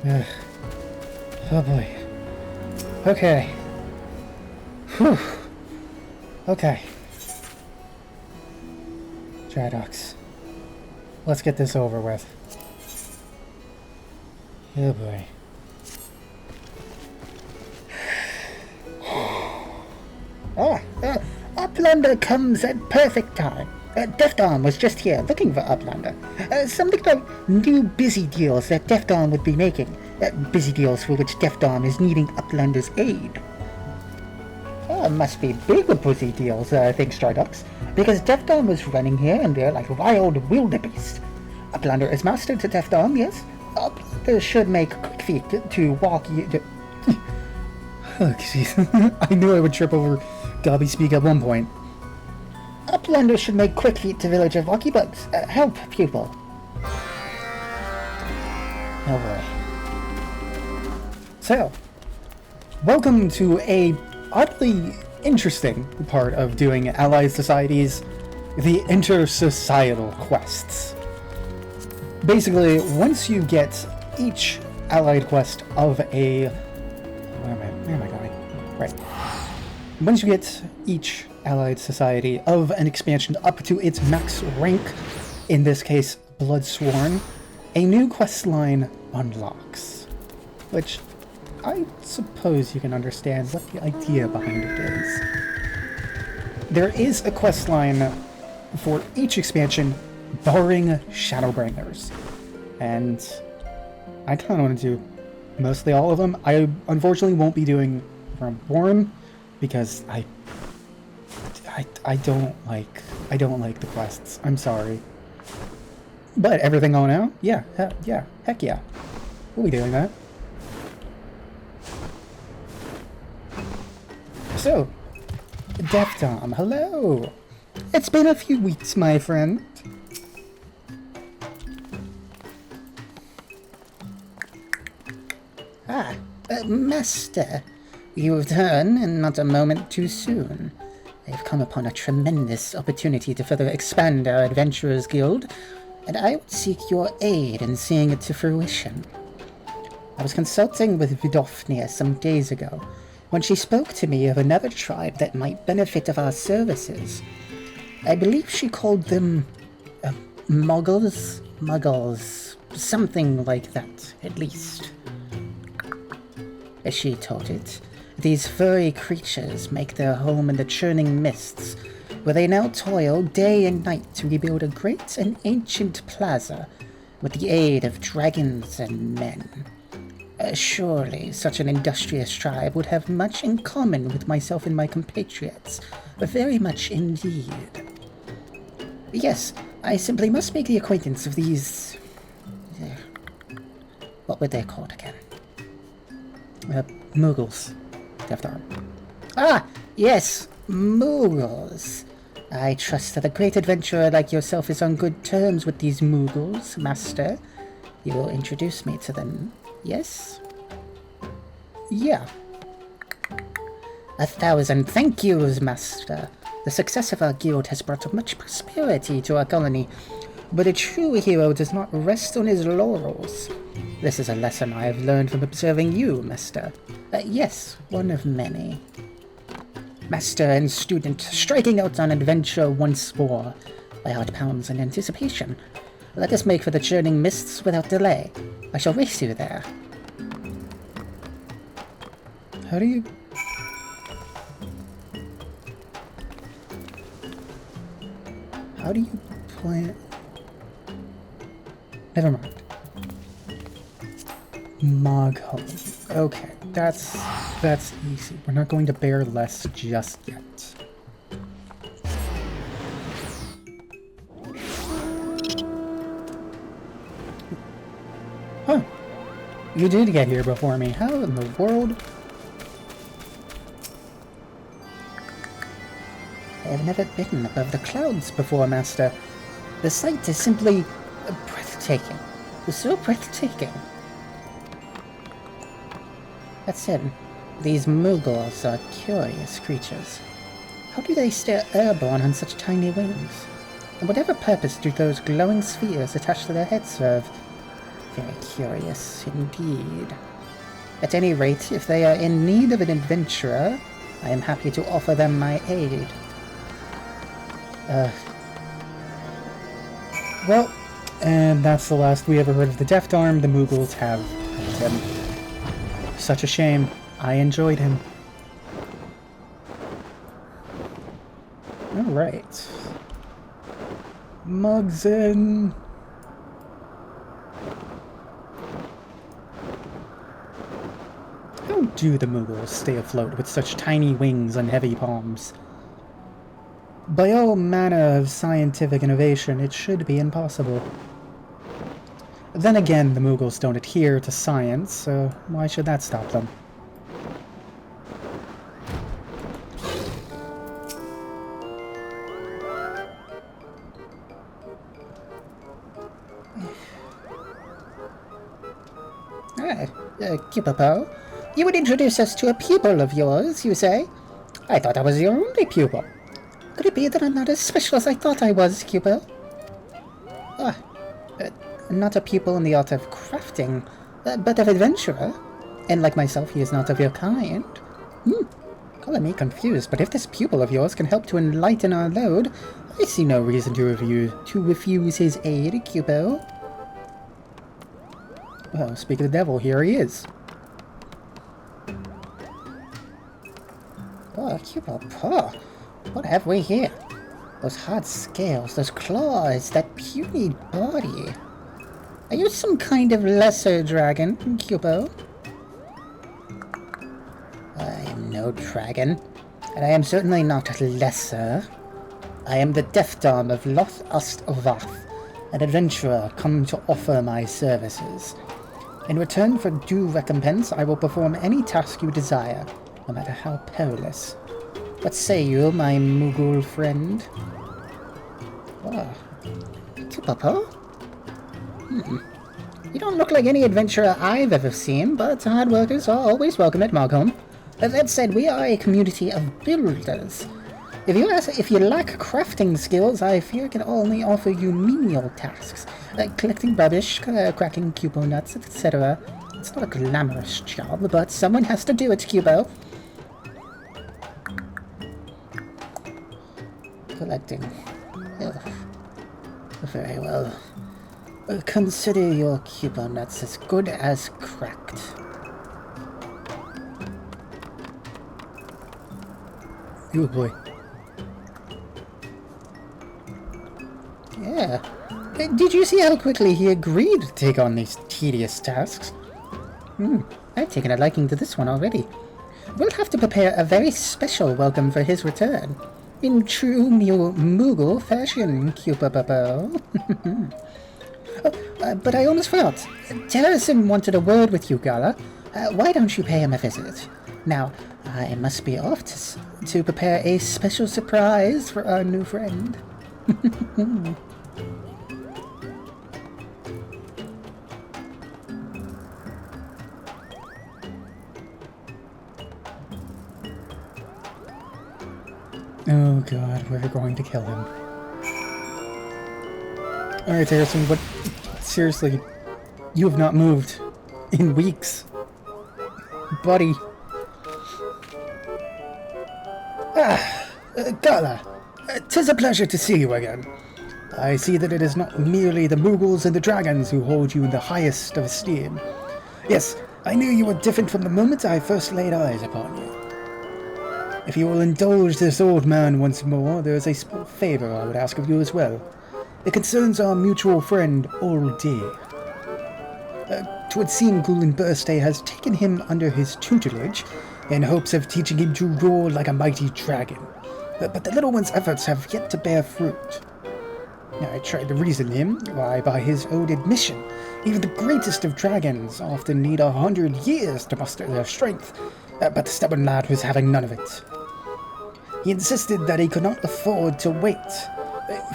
Ugh. Oh boy. Okay. Whew. Okay. Drydocs. Let's get this over with. Oh boy. Uplander comes at perfect time. Deft Arm was just here looking for Uplander. Something about new busy deals that Deft Arm would be making. Busy deals for which Deft Arm is needing Uplander's aid. Must be bigger busy deals, I think, Stardust, because Deft Arm was running here and there like wild wildebeest. Uplander is master to Deft Arm, yes? Uplander should make quick feet to walk you to... Oh, jeez. I knew I would trip over Gobby Speak at one point. Uplander should make quick feet to village of Lucky Bugs. Help, pupil. Oh boy. So, welcome to a oddly interesting part of doing Allied Societies, the Intersocietal quests. Basically, once you get each Allied quest of a... Where am I going? Right. Once you get each Allied Society of an expansion up to its max rank, in this case, Bloodsworn, a new quest line unlocks. Which, I suppose you can understand what the idea behind it is. There is a quest line for each expansion, barring Shadowbringers. And I kind of want to do mostly all of them. I unfortunately won't be doing from Born because I don't like the quests. I'm sorry. But everything going out? Yeah, heck yeah. We'll be doing that. So, Deftom, hello! It's been a few weeks, my friend. Master, you return, and not a moment too soon. I've come upon a tremendous opportunity to further expand our Adventurers Guild, and I would seek your aid in seeing it to fruition. I was consulting with Vidofnia some days ago, when she spoke to me of another tribe that might benefit of our services. I believe she called them... Muggles? Muggles. Something like that, at least. As she told it, these furry creatures make their home in the churning mists, where they now toil day and night to rebuild a great and ancient plaza with the aid of dragons and men. Surely such an industrious tribe would have much in common with myself and my compatriots, very much indeed. Yes, I simply must make the acquaintance of these... what were they called again? Muggles. Deftar. Ah, yes, Muggles. I trust that a great adventurer like yourself is on good terms with these Muggles, Master. You will introduce me to them, yes? Yeah. 1,000 thank yous, Master. The success of our guild has brought much prosperity to our colony, but a true hero does not rest on his laurels. This is a lesson I have learned from observing you, Master. Yes, one of many. Master and student striking out on adventure once more. My heart pounds in anticipation. Let us make for the churning mists without delay. I shall race you there. How do you... How do you plan... Never mind. Mog home. Okay, that's easy. We're not going to bear less just yet. Huh. You did get here before me. How in the world? I have never been above the clouds before, Master. The sight is simply breathtaking. So breathtaking. That said, these Muggles are curious creatures. How do they stay airborne on such tiny wings? And whatever purpose do those glowing spheres attached to their heads serve? Very curious indeed. At any rate, if they are in need of an adventurer, I am happy to offer them my aid. Well, and that's the last we ever heard of the Deft Arm. The Moogles have killed him. Such a shame. I enjoyed him. Alright. Mugsin. How do the Moogles stay afloat with such tiny wings and heavy palms? By all manner of scientific innovation, it should be impossible. Then again, the Moogles don't adhere to science, so why should that stop them? Kipopo, you would introduce us to a pupil of yours, you say? I thought I was your only pupil. Could it be that I'm not as special as I thought I was, Cupo? Not a pupil in the art of crafting, but of adventurer. And like myself, he is not of your kind. Color me confused, but if this pupil of yours can help to enlighten our load, I see no reason to refuse his aid, Cupo. Well, speak of the devil, here he is. Oh, Cupo, what have we here? Those hard scales, those claws, that puny body. Are you some kind of lesser dragon, Cupo? I am no dragon, and I am certainly not lesser. I am the Deft Arm of Loth Ust Vath, an adventurer come to offer my services. In return for due recompense, I will perform any task you desire, no matter how perilous. What say you, my Moogle friend? Oh, Kipopo? You don't look like any adventurer I've ever seen, but hard workers are always welcome at Margholm. That said, we are a community of builders. If you lack crafting skills, I fear I can only offer you menial tasks, like collecting rubbish, cracking Cupo nuts, etc. It's not a glamorous job, but someone has to do it, Cupo. Collecting. Ugh. Very well. Consider your Cupo nuts as good as cracked. Oh boy. Yeah. Did you see how quickly he agreed to take on these tedious tasks? I've taken a liking to this one already. We'll have to prepare a very special welcome for his return. In true Moogle fashion, Cupo. But I almost forgot. Terracin wanted a word with you, Gala. Why don't you pay him a visit? Now, I must be off to prepare a special surprise for our new friend. Oh god, we're going to kill him. Alright, Harrison, but seriously, you have not moved in weeks. Buddy. Gala, 'tis a pleasure to see you again. I see that it is not merely the Moogles and the dragons who hold you in the highest of esteem. Yes, I knew you were different from the moment I first laid eyes upon you. If you will indulge this old man once more, there is a small favor I would ask of you as well. It concerns our mutual friend, Aldi. 'Twould seem Gulin Burstay has taken him under his tutelage in hopes of teaching him to roar like a mighty dragon. But the little one's efforts have yet to bear fruit. I tried to reason him, why, by his own admission, even the greatest of dragons often need 100 years to muster their strength, but the stubborn lad was having none of it. He insisted that he could not afford to wait,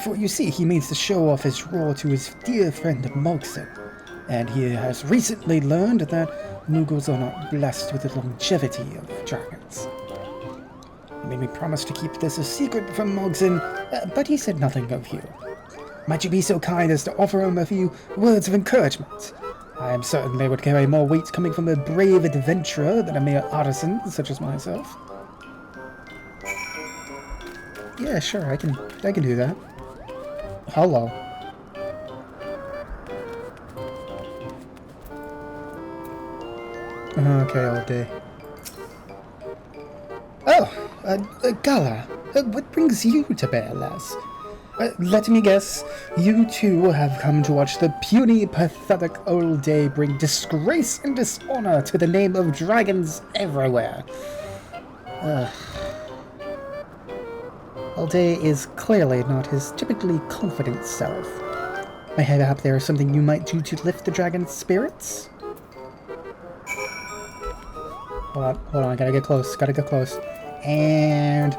for you see, he means to show off his roar to his dear friend Mogson, and he has recently learned that Moogles are not blessed with the longevity of dragons. He made me promise to keep this a secret from Mogson, but he said nothing of you. Might you be so kind as to offer him a few words of encouragement? I am certain they would carry more weight coming from a brave adventurer than a mere artisan such as myself. Yeah, sure, I can do that. Hello. Okay, all day. Oh, Gala, what brings you to Bear Lass? Let me guess, you too have come to watch the puny, pathetic old day bring disgrace and dishonor to the name of dragons everywhere. Old day is clearly not his typically confident self. Mayhap there is something you might do to lift the dragon's spirits? Hold on, gotta get close, And...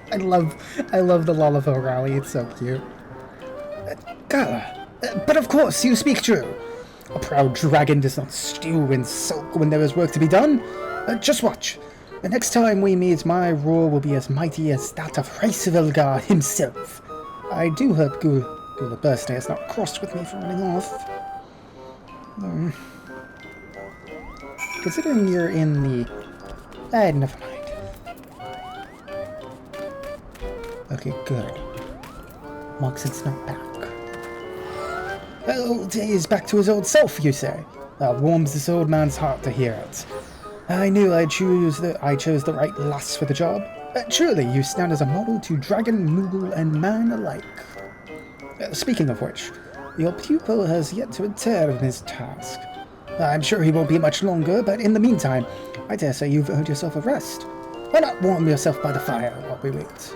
I love the Lalafell rally, it's so cute. Gala, but of course you speak true. A proud dragon does not stew and sulk when there is work to be done. Just watch. The next time we meet, my roar will be as mighty as that of Hraesvelgar himself. I do hope Gula Birthday is not crossed with me for running off. Considering you're in the... never mind. Okay, good. Moxon's not back. Old Day is back to his old self, you say? That warms this old man's heart to hear it. I knew I chose the right lass for the job. Truly, you stand as a model to dragon, Moogle, and man alike. Speaking of which, your pupil has yet to return from his task. I'm sure he won't be much longer, but in the meantime, I dare say you've earned yourself a rest. Why not warm yourself by the fire while we wait?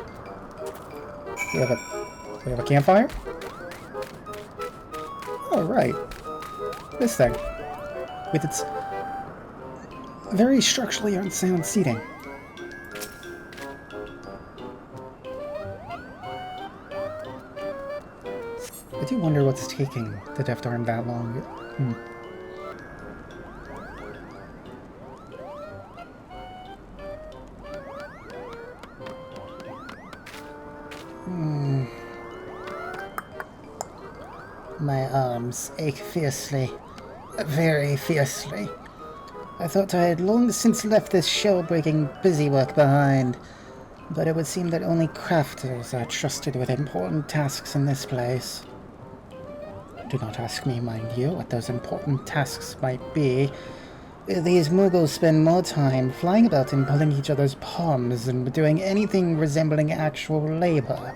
We have a campfire? Oh, right. This thing. With its very structurally unsound seating. I do wonder what's taking the Death Arm that long. My arms ache fiercely. Very fiercely. I thought I had long since left this shell-breaking busywork behind, but it would seem that only crafters are trusted with important tasks in this place. Do not ask me, mind you, what those important tasks might be. These Mughals spend more time flying about and pulling each other's palms than doing anything resembling actual labor.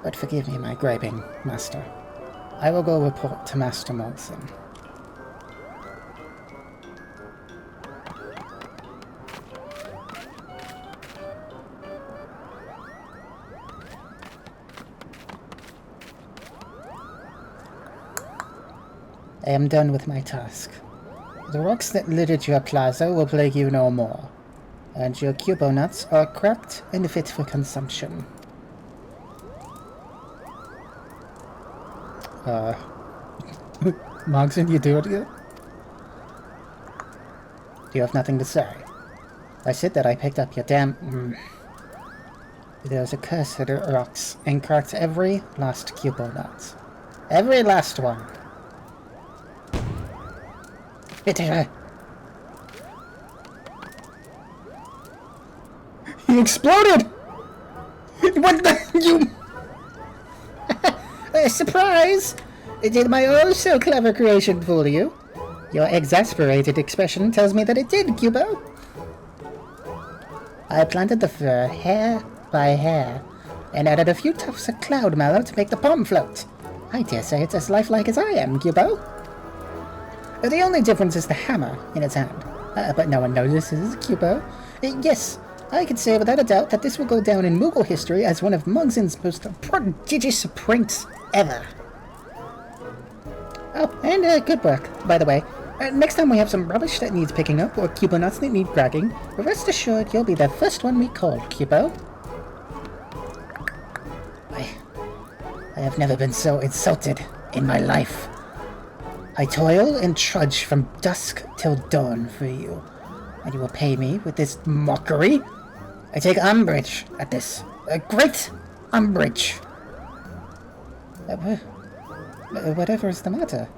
But forgive me my griping, Master. I will go report to Master Molson. I am done with my task. The rocks that littered your plaza will plague you no more, and your cubo nuts are cracked and fit for consumption. Mogson, you do it yet? Do you have nothing to say? I said that I picked up your damn... There's a curse at the rocks, and cracked every last cubo nut. Every last one. Bitte. He exploded! What the... You... Surprise! Did my oh so clever creation fool you? Your exasperated expression tells me that it did, Cubo. I planted the fur hair by hair, and added a few tufts of cloud mallow to make the palm float. I dare say it's as lifelike as I am, Cubo. The only difference is the hammer in its hand. But no one notices, Cubo. Yes, I could say without a doubt that this will go down in Moogle history as one of Mogson's most prodigious pranks ever. Oh, and good work, by the way. Next time we have some rubbish that needs picking up, or Cubo nuts that need cracking, rest assured you'll be the first one we call, Cubo. I have never been so insulted in my life. I toil and trudge from dusk till dawn for you, and you will pay me with this mockery? I take umbrage at this. Great umbrage. Whatever is the matter?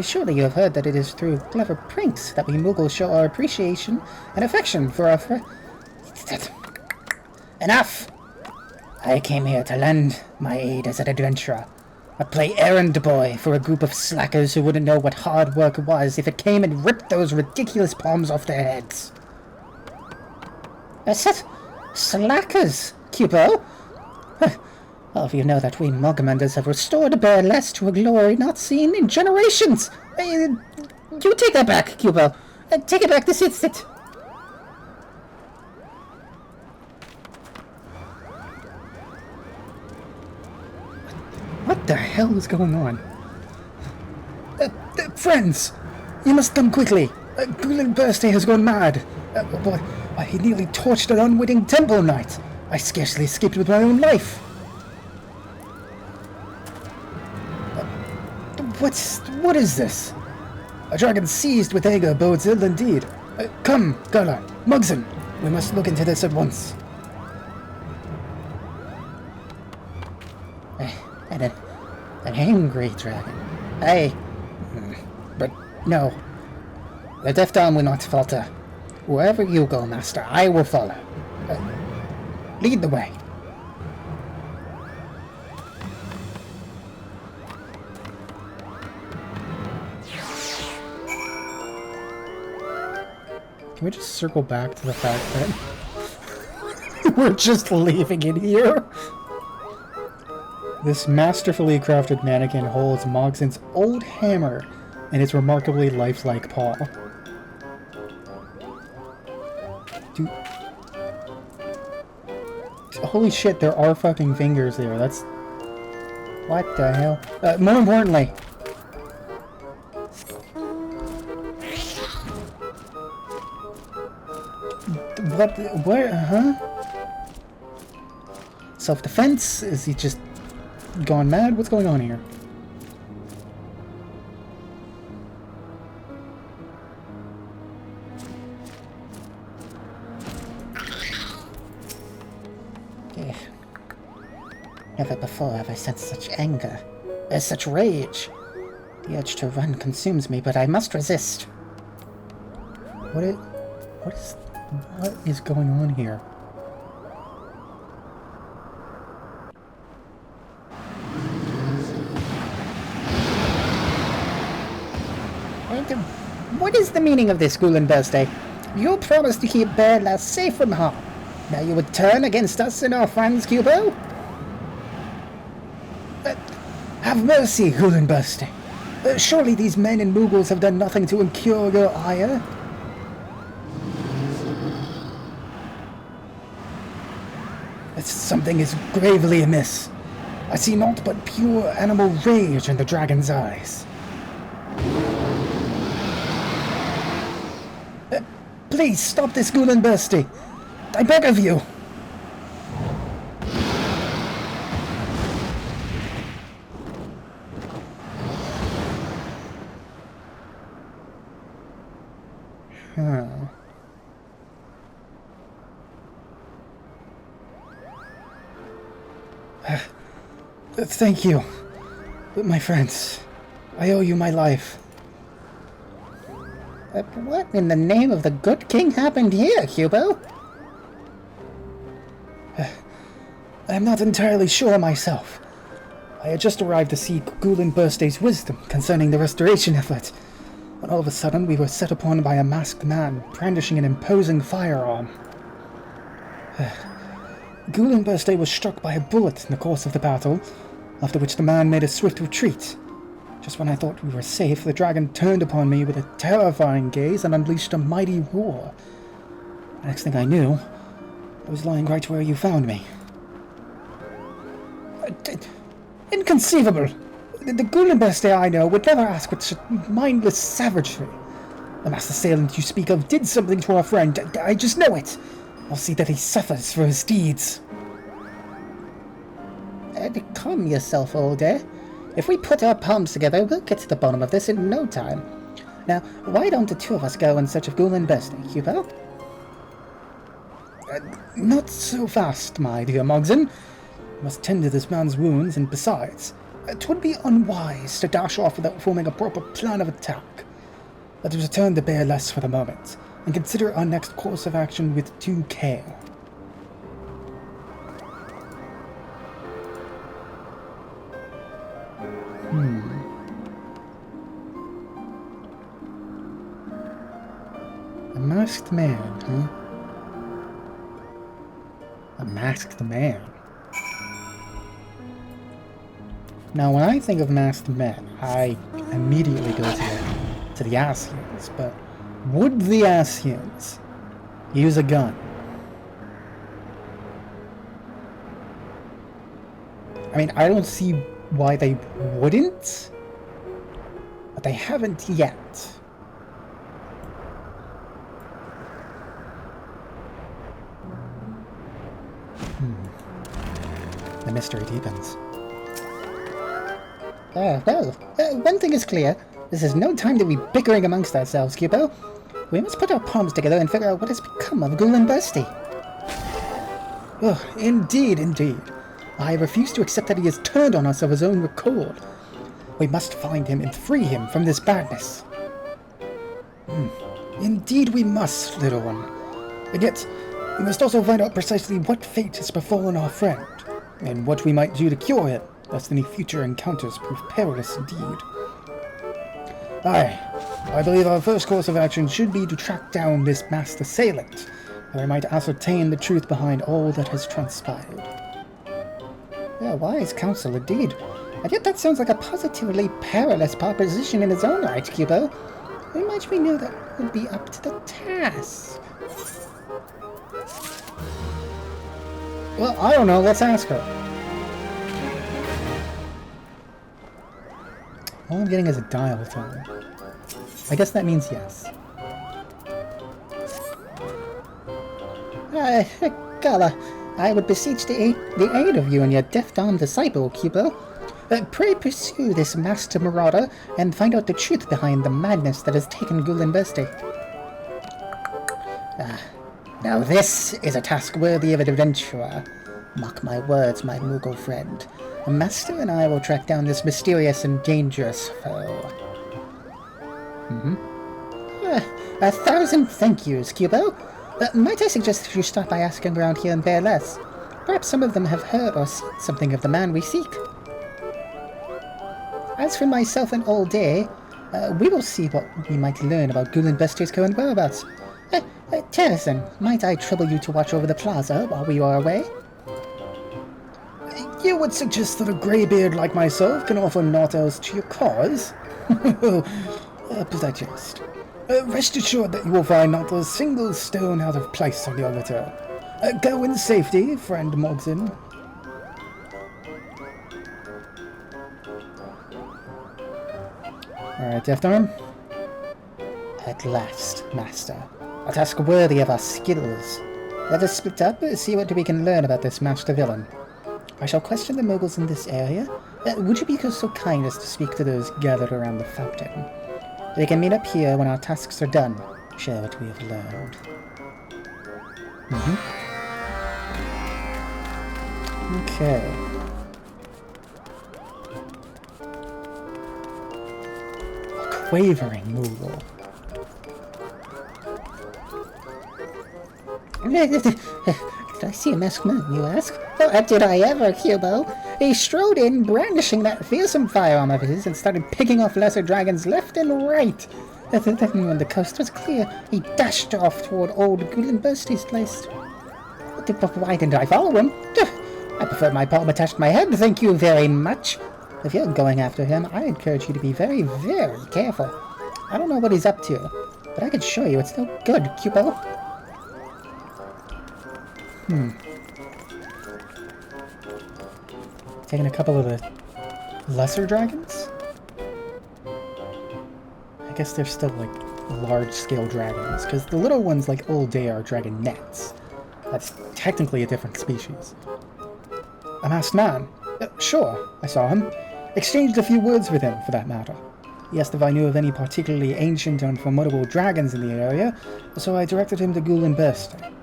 Surely you have heard that it is through clever pranks that we Mughals show our appreciation and affection for our Enough! I came here to lend my aid as an adventurer. A play errand boy for a group of slackers who wouldn't know what hard work was if it came and ripped those ridiculous palms off their heads. Slackers, Cubo? All of you know that we Moggamenders have restored Bearless to a glory not seen in generations. You take that back, Cubo. Take it back this instant. What the hell is going on? Friends! You must come quickly! Gulen Birthday has gone mad! Why, he nearly torched an unwitting temple knight! I scarcely escaped with my own life! What is this? A dragon seized with anger bodes ill indeed. Come, Gala, Mugson, we must look into this at once. An angry dragon. But no. The Deaf Dawn will not falter. Wherever you go, Master, I will follow. Lead the way. Can we just circle back to the fact that we're just leaving it here? This masterfully crafted mannequin holds Mogson's old hammer in its remarkably lifelike paw. Dude. Holy shit, there are fucking fingers there. That's... What the hell? More importantly... Where, huh? Self-defense? Is he just gone mad? What's going on here? Never before have I sensed such anger, such rage. The urge to run consumes me, but I must resist. What is going on here? What is the meaning of this, Gulen Birthday? You promised to keep Bearlass safe from harm. Now you would turn against us and our friends, Cubo? Have mercy, Gulen Birthday. Surely these men and Mughals have done nothing to incur your ire? Something is gravely amiss. I see naught but pure animal rage in the dragon's eyes. Please stop this Gulen Birthday. I beg of you. Thank you, my friends. I owe you my life. What in the name of the good king happened here, Cubo? I'm not entirely sure myself. I had just arrived to seek Gulen Birthday's wisdom concerning the restoration effort, when all of a sudden we were set upon by a masked man brandishing an imposing firearm. Gulen Birthday was struck by a bullet in the course of the battle, after which the man made a swift retreat. Just when I thought we were safe, the dragon turned upon me with a terrifying gaze and unleashed a mighty roar. The next thing I knew, I was lying right where you found me. Inconceivable! The Gulen Birthday I know would never ask with such mindless savagery. The masked assailant you speak of did something to our friend. I just know it. I'll see that he suffers for his deeds. Calm yourself, old dear. If we put our palms together, we'll get to the bottom of this in no time. Now, why don't the two of us go in search of Gulen Birthday, Cubo? Not so fast, my dear Mogson. You must tend to this man's wounds, and besides, It would be unwise to dash off without forming a proper plan of attack. Let us return to Bear Less for the moment, and consider our next course of action with due care. A masked man, huh? A masked man. Now, when I think of masked men, I immediately go to the Asians, but would the Asians use a gun? I mean, I don't see why they wouldn't, but they haven't yet. The mystery deepens. One thing is clear. This is no time to be bickering amongst ourselves, Cubo. We must put our palms together and figure out what has become of Ghoul and Bursty. Oh, indeed, indeed. I refuse to accept that he has turned on us of his own accord. We must find him and free him from this badness. Indeed we must, little one. And yet, we must also find out precisely what fate has befallen our friend, and what we might do to cure him, lest any future encounters prove perilous indeed. I believe our first course of action should be to track down this masked assailant, that we might ascertain the truth behind all that has transpired. Yeah, wise counsel indeed. And yet that sounds like a positively perilous proposition in its own right, Cubo. How much we know that would be up to the task? Well, I don't know. Let's ask her. All I'm getting is a dial tone. I guess that means yes. Gala, I would beseech the aid of you and your deft-armed disciple, Cubo. Pray pursue this master marauder and find out the truth behind the madness that has taken Ghoul and Bursty. Now this is a task worthy of an adventurer. Mark my words, my Moogle friend. The master and I will track down this mysterious and dangerous foe. 1,000 thank yous, Cubo. Might I suggest that you start by asking around here in Bear Less? Perhaps some of them have heard or seen something of the man we seek. As for myself and All Day, we will see what we might learn about Ghoul and Bursty's current whereabouts. Terracin, might I trouble you to watch over the plaza while we are away? You would suggest that a greybeard like myself can offer naught else to your cause? But I jest. Rest assured that you will find not a single stone out of place on your return. Go in safety, friend Mogson. Alright, Deft Arm. At last, Master. A task worthy of our skills. Let us split up and see what we can learn about this master villain. I shall question the Moogles in this area. Would you be so kind as to speak to those gathered around the fountain? We can meet up here when our tasks are done. Share what we have learned. Okay. A quavering Moogle. Did I see a masked man, you ask? Oh, did I ever, Cubo? He strode in, brandishing that fearsome firearm of his, and started picking off lesser dragons left and right. Then, when the coast was clear, he dashed off toward old Ghoul and Bursty's place. Why didn't I follow him? I prefer my palm attached to my head, thank you very much. If you're going after him, I encourage you to be very, very careful. I don't know what he's up to, but I can show you it's no good, Cubo. Taking a couple of the lesser dragons? I guess they're still like large-scale dragons, because the little ones like All Day are dragonets. That's technically a different species. A masked man? Sure, I saw him. Exchanged a few words with him, for that matter. He asked if I knew of any particularly ancient and formidable dragons in the area, so I directed him to Ghoul and Bursty.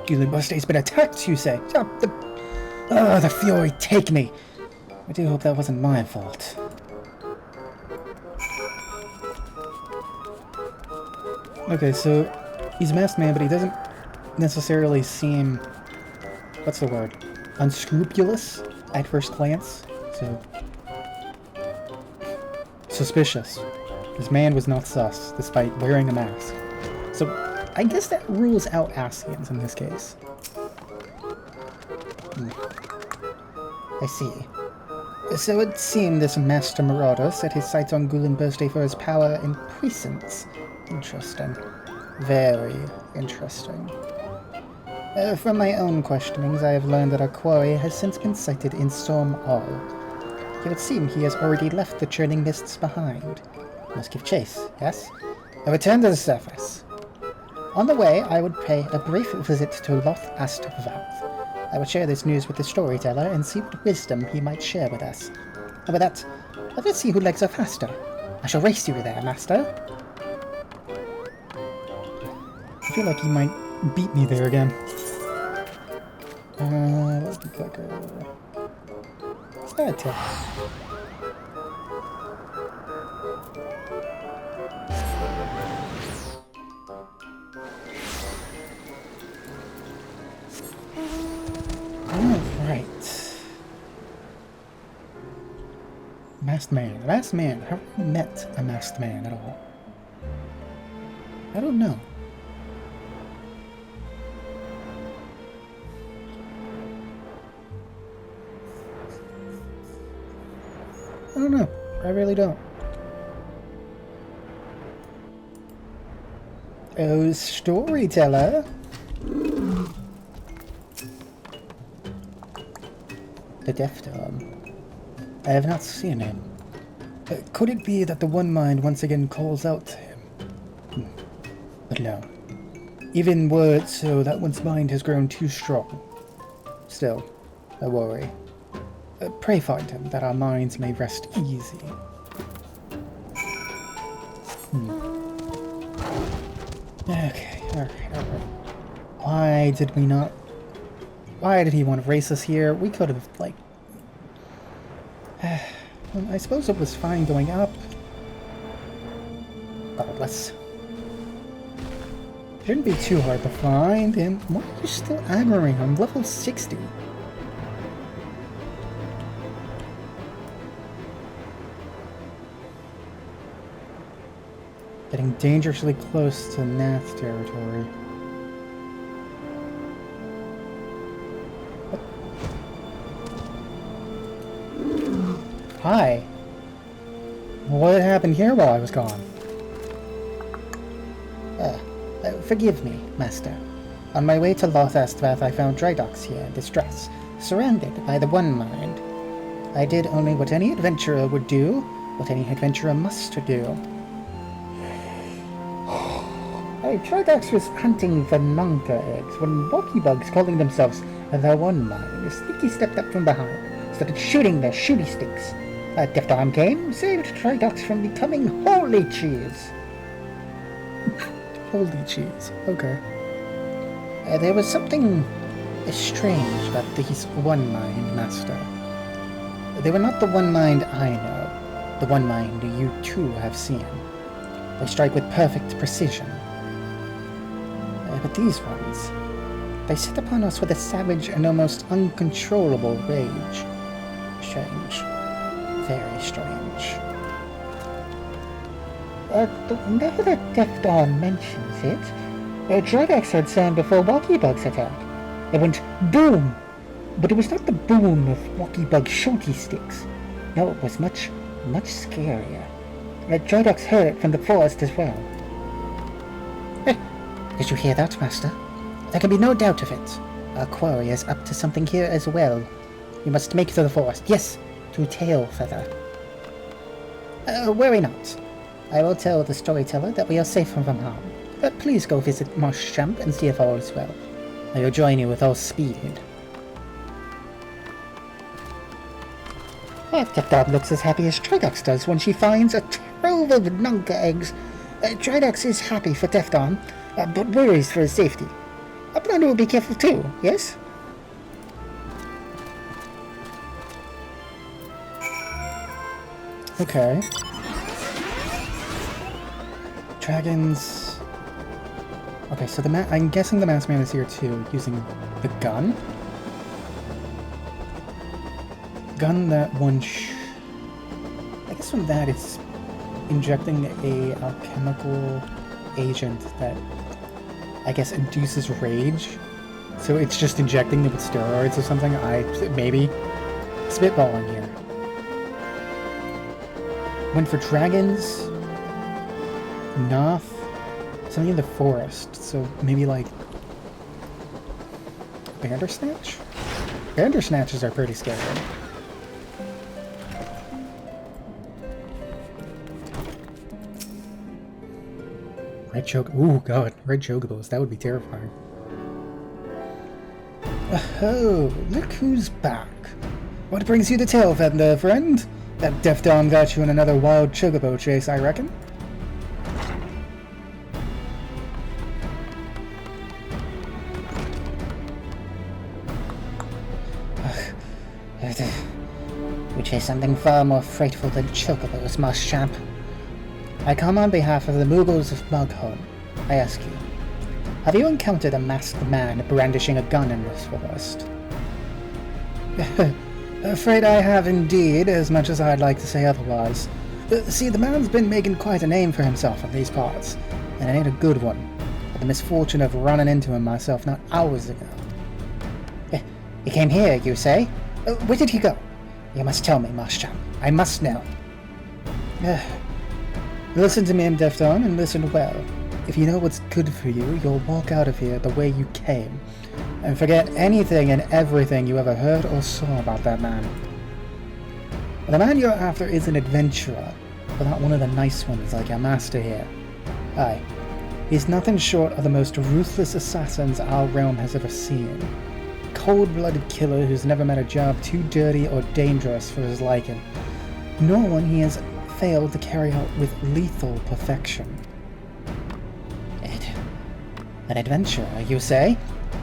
Ghoul and Bursty's been attacked, you say? Ah, the fury take me! I do hope that wasn't my fault. Okay, so he's a masked man, but he doesn't necessarily seem, what's the word, unscrupulous at first glance. So, suspicious. This man was not sus, despite wearing a mask. So, I guess that rules out Asians in this case. I see. So it seemed this Master Marauder set his sights on Gulen Birthday for his power and presence. Interesting. Very interesting. From my own questionings, I have learned that our quarry has since been sighted in Storm Hall. It would seem he has already left the churning mists behind. Must give chase, yes? A return to the surface. On the way, I would pay a brief visit to Loth Astvalth. I would share this news with the storyteller and see what wisdom he might share with us. And with that, let us see who legs are faster. I shall race you there, master. I feel like he might beat me there again. Let's go. Is that a tip? Alright. Masked man. Masked man. Have we met a masked man at all? I don't know. I don't know. I really don't. Oh, storyteller. The Death Dog. I have not seen him. Could it be that the One Mind once again calls out to him? But no. Even were it so, that one's mind has grown too strong. Still, I worry. Pray find him, that our minds may rest easy. Okay, alright. Why did we not... Why did he want to race us here? We could have, like... Well, I suppose it was fine going up. Regardless. Shouldn't be too hard to find him. Why are you still aggroing him? Level 60. Getting dangerously close to Nath territory. Hi. What happened here while I was gone? Forgive me, master. On my way to Loth Astvalth, I found Drydox here in distress, surrounded by the One Mind. I did only what any adventurer would do, what any adventurer must do. Drydox was hunting for Nunca eggs when walkie bugs calling themselves the One Mind sneaky stepped up from behind, started shooting their shooty sticks. A deft arm came, saved Drydox from becoming holy cheese. Holy cheese. Okay. There was something strange about these One Mind, master. They were not the One Mind I know, the One Mind you too have seen. They strike with perfect precision. But these ones, they sit upon us with a savage and almost uncontrollable rage. Strange. Very strange. Now that Death Dawn mentions it, Drydox heard sound before walkie bugs attacked. It went boom! But it was not the boom of walkie bug shorty sticks. No, it was much, much scarier. Drydox heard it from the forest as well. Did you hear that, master? There can be no doubt of it. Our quarry is up to something here as well. We must make to the forest. Yes, to Tailfeather. Worry not. I will tell the storyteller that we are safe from harm. But please go visit Marshchamp and see if all is well. I will join you with all speed. That dog looks as happy as Drydox does when she finds a trove of Nunca eggs. Drydox is happy for Death Dawn, but worries for his safety. Uplander will be careful too, yes? Okay. Dragons... Okay, so I'm guessing the masked man is here too, using the gun? Gun that one I guess from that it's injecting a alchemical agent that I guess induces rage. So it's just injecting them with steroids or something. Maybe spitballing here. Went for dragons. Noth. Something in the forest. So maybe like Bandersnatch? Bandersnatches are pretty scary. Red choke. Ooh, God. Red chocobos. That would be terrifying. Oh, look who's back. What brings you to Tailfender, friend? That deaf dom got you in another wild chocobo chase, I reckon. We chase something far more frightful than chocobos, Marsh-champ. I come on behalf of the Moogles of Mugholm. I ask you, have you encountered a masked man brandishing a gun in this forest? Afraid I have indeed, as much as I'd like to say otherwise. See, the man's been making quite a name for himself in these parts, and it ain't a good one. I had the misfortune of running into him myself not hours ago. He came here, you say? Where did he go? You must tell me, Marsh-champ. I must know. Listen to me, Defton, and listen well. If you know what's good for you, you'll walk out of here the way you came, and forget anything and everything you ever heard or saw about that man. The man you're after is an adventurer, but not one of the nice ones like your master here. Aye, he's nothing short of the most ruthless assassins our realm has ever seen. Cold-blooded killer who's never met a job too dirty or dangerous for his liking, nor one he has failed to carry out with lethal perfection. An adventurer, you say?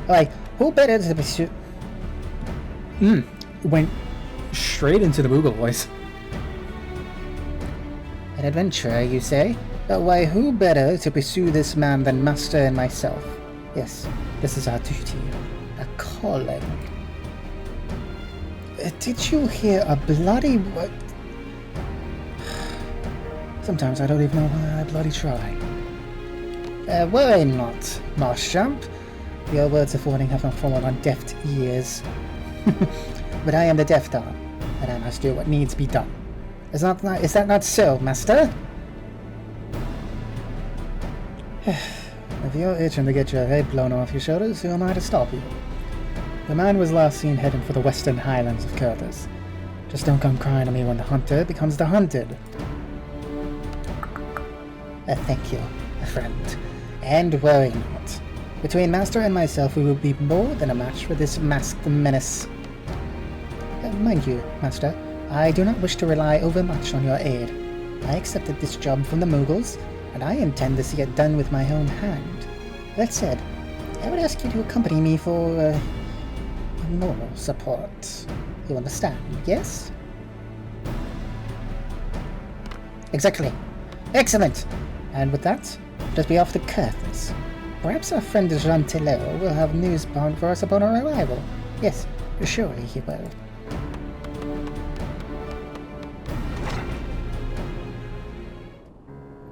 Why, who better to pursue... Went straight into the Moogle voice. An adventurer, you say? Why, who better to pursue this man than Master and myself? Yes, this is our duty, a calling. Did you hear a bloody... what? Sometimes I don't even know why I bloody try. Worry not, Marsh-champ. Your words of warning have not fallen on deaf ears. But I am the Deaf Dom, and I must do what needs be done. Is that not so, Master? If you're itching to get your head blown off your shoulders, who am I to stop you? The man was last seen heading for the western highlands of Curtis. Just don't come crying to me when the hunter becomes the hunted. Thank you, friend. And worry not. Between Master and myself, we will be more than a match for this masked menace. Mind you, Master, I do not wish to rely overmuch on your aid. I accepted this job from the Moogles, and I intend to see it done with my own hand. That said, I would ask you to accompany me for, moral support. You understand, yes? Exactly. Excellent! And with that, let us be off to Curtis. Perhaps our friend Jean Tillot will have news bound for us upon our arrival. Yes, surely he will.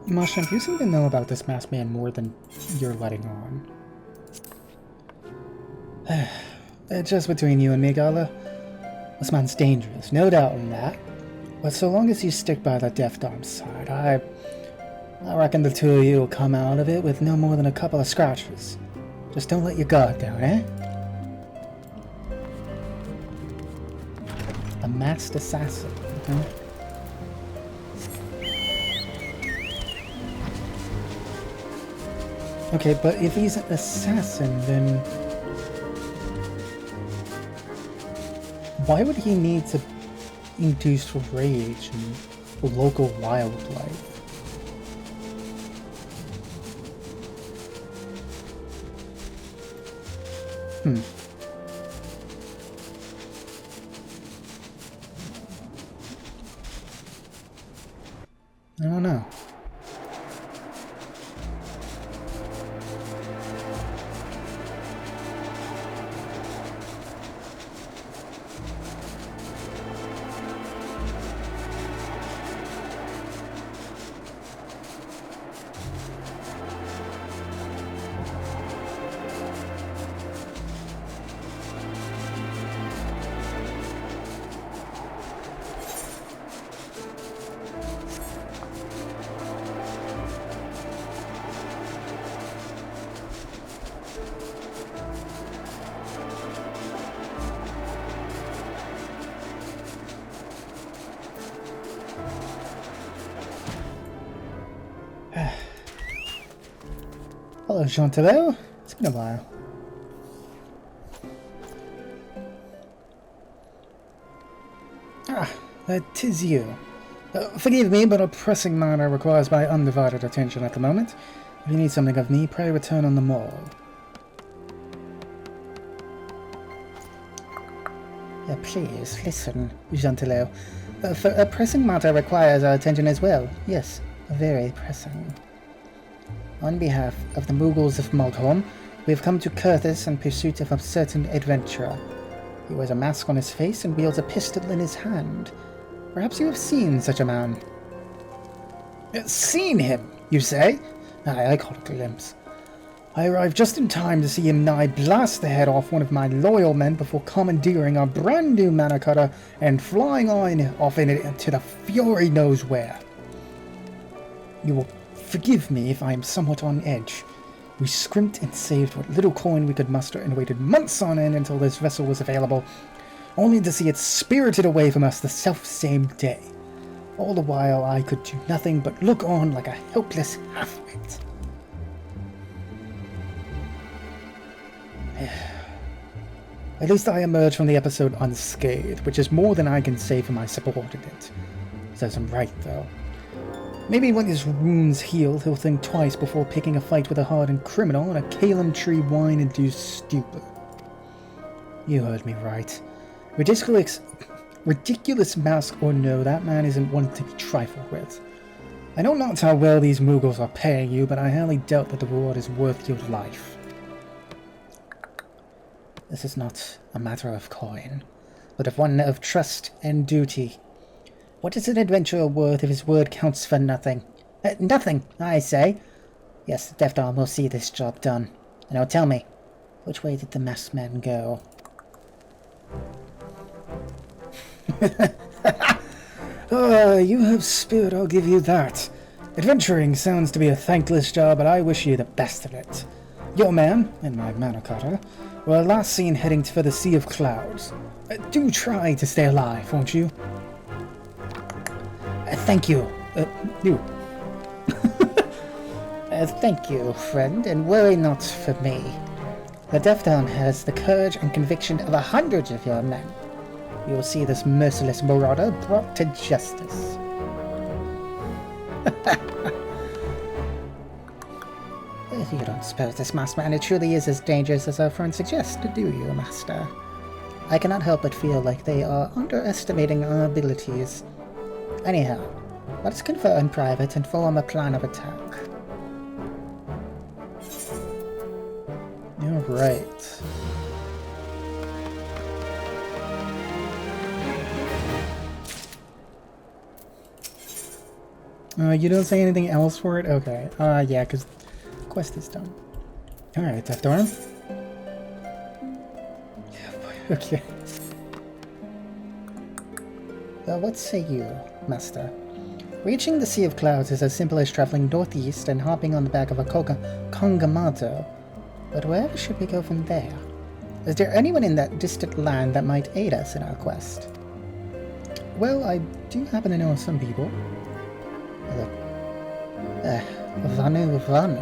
Marsh-champ, you seem to know about this masked man more than you're letting on. Just between you and me, Gala. This man's dangerous, no doubt in that. But so long as you stick by the Deaf Dom's side, I reckon the two of you will come out of it with no more than a couple of scratches. Just don't let your guard down, eh? A masked assassin, huh? Okay, but if he's an assassin, then why would he need to induce rage in local wildlife? don't know. Hello, Chantello. It's been a while. Ah, 'tis you. Forgive me, but a pressing matter requires my undivided attention at the moment. If you need something of me, pray return on the morrow. Please, listen, Chantello. For a pressing matter requires our attention as well. Yes, very pressing. On behalf of the Mughals of Moghorn, we have come to Kurthis in pursuit of a certain adventurer. He wears a mask on his face and wields a pistol in his hand. Perhaps you have seen such a man. Seen him, you say? Aye, I caught a glimpse. I arrived just in time to see him nigh blast the head off one of my loyal men before commandeering a brand new mana cutter and flying off in it to the fury knows where. You will forgive me if I am somewhat on edge. We scrimped and saved what little coin we could muster and waited months on end until this vessel was available, only to see it spirited away from us the self-same day. All the while I could do nothing but look on like a helpless half-wit. At least I emerged from the episode unscathed, which is more than I can say for my subordinate. Serves him right, though. Maybe when his wounds heal, he'll think twice before picking a fight with a hardened criminal in a Calum Tree wine-induced stupor. You heard me right. Ridiculous mask or no, that man isn't one to be trifled with. I know not how well these Mughals are paying you, but I highly doubt that the reward is worth your life. This is not a matter of coin, but of one of trust and duty. What is an adventurer worth if his word counts for nothing? Nothing, I say. Yes, the Death Arm will see this job done. And now tell me, which way did the masked man go? You have spirit, I'll give you that. Adventuring sounds to be a thankless job, but I wish you the best of it. Your man, and my mana cutter, were last seen heading for the Sea of Clouds. Do try to stay alive, won't you? Thank you. You. Thank you, friend, and worry not for me. The Death Town has the courage and conviction of 100 of your men. You will see this merciless marauder brought to justice. You don't suppose this masked man truly is as dangerous as our friend suggests, do you, Master? I cannot help but feel like they are underestimating our abilities. Anyhow, let us confer in private and form a plan of attack. You're right. You don't say anything else for it? Okay. Yeah, because quest is done. Alright, Death Arm. Okay. What say you, Master? Reaching the Sea of Clouds is as simple as traveling northeast and hopping on the back of a Congamato. But wherever should we go from there? Is there anyone in that distant land that might aid us in our quest? Well, I do happen to know some people. Vanu.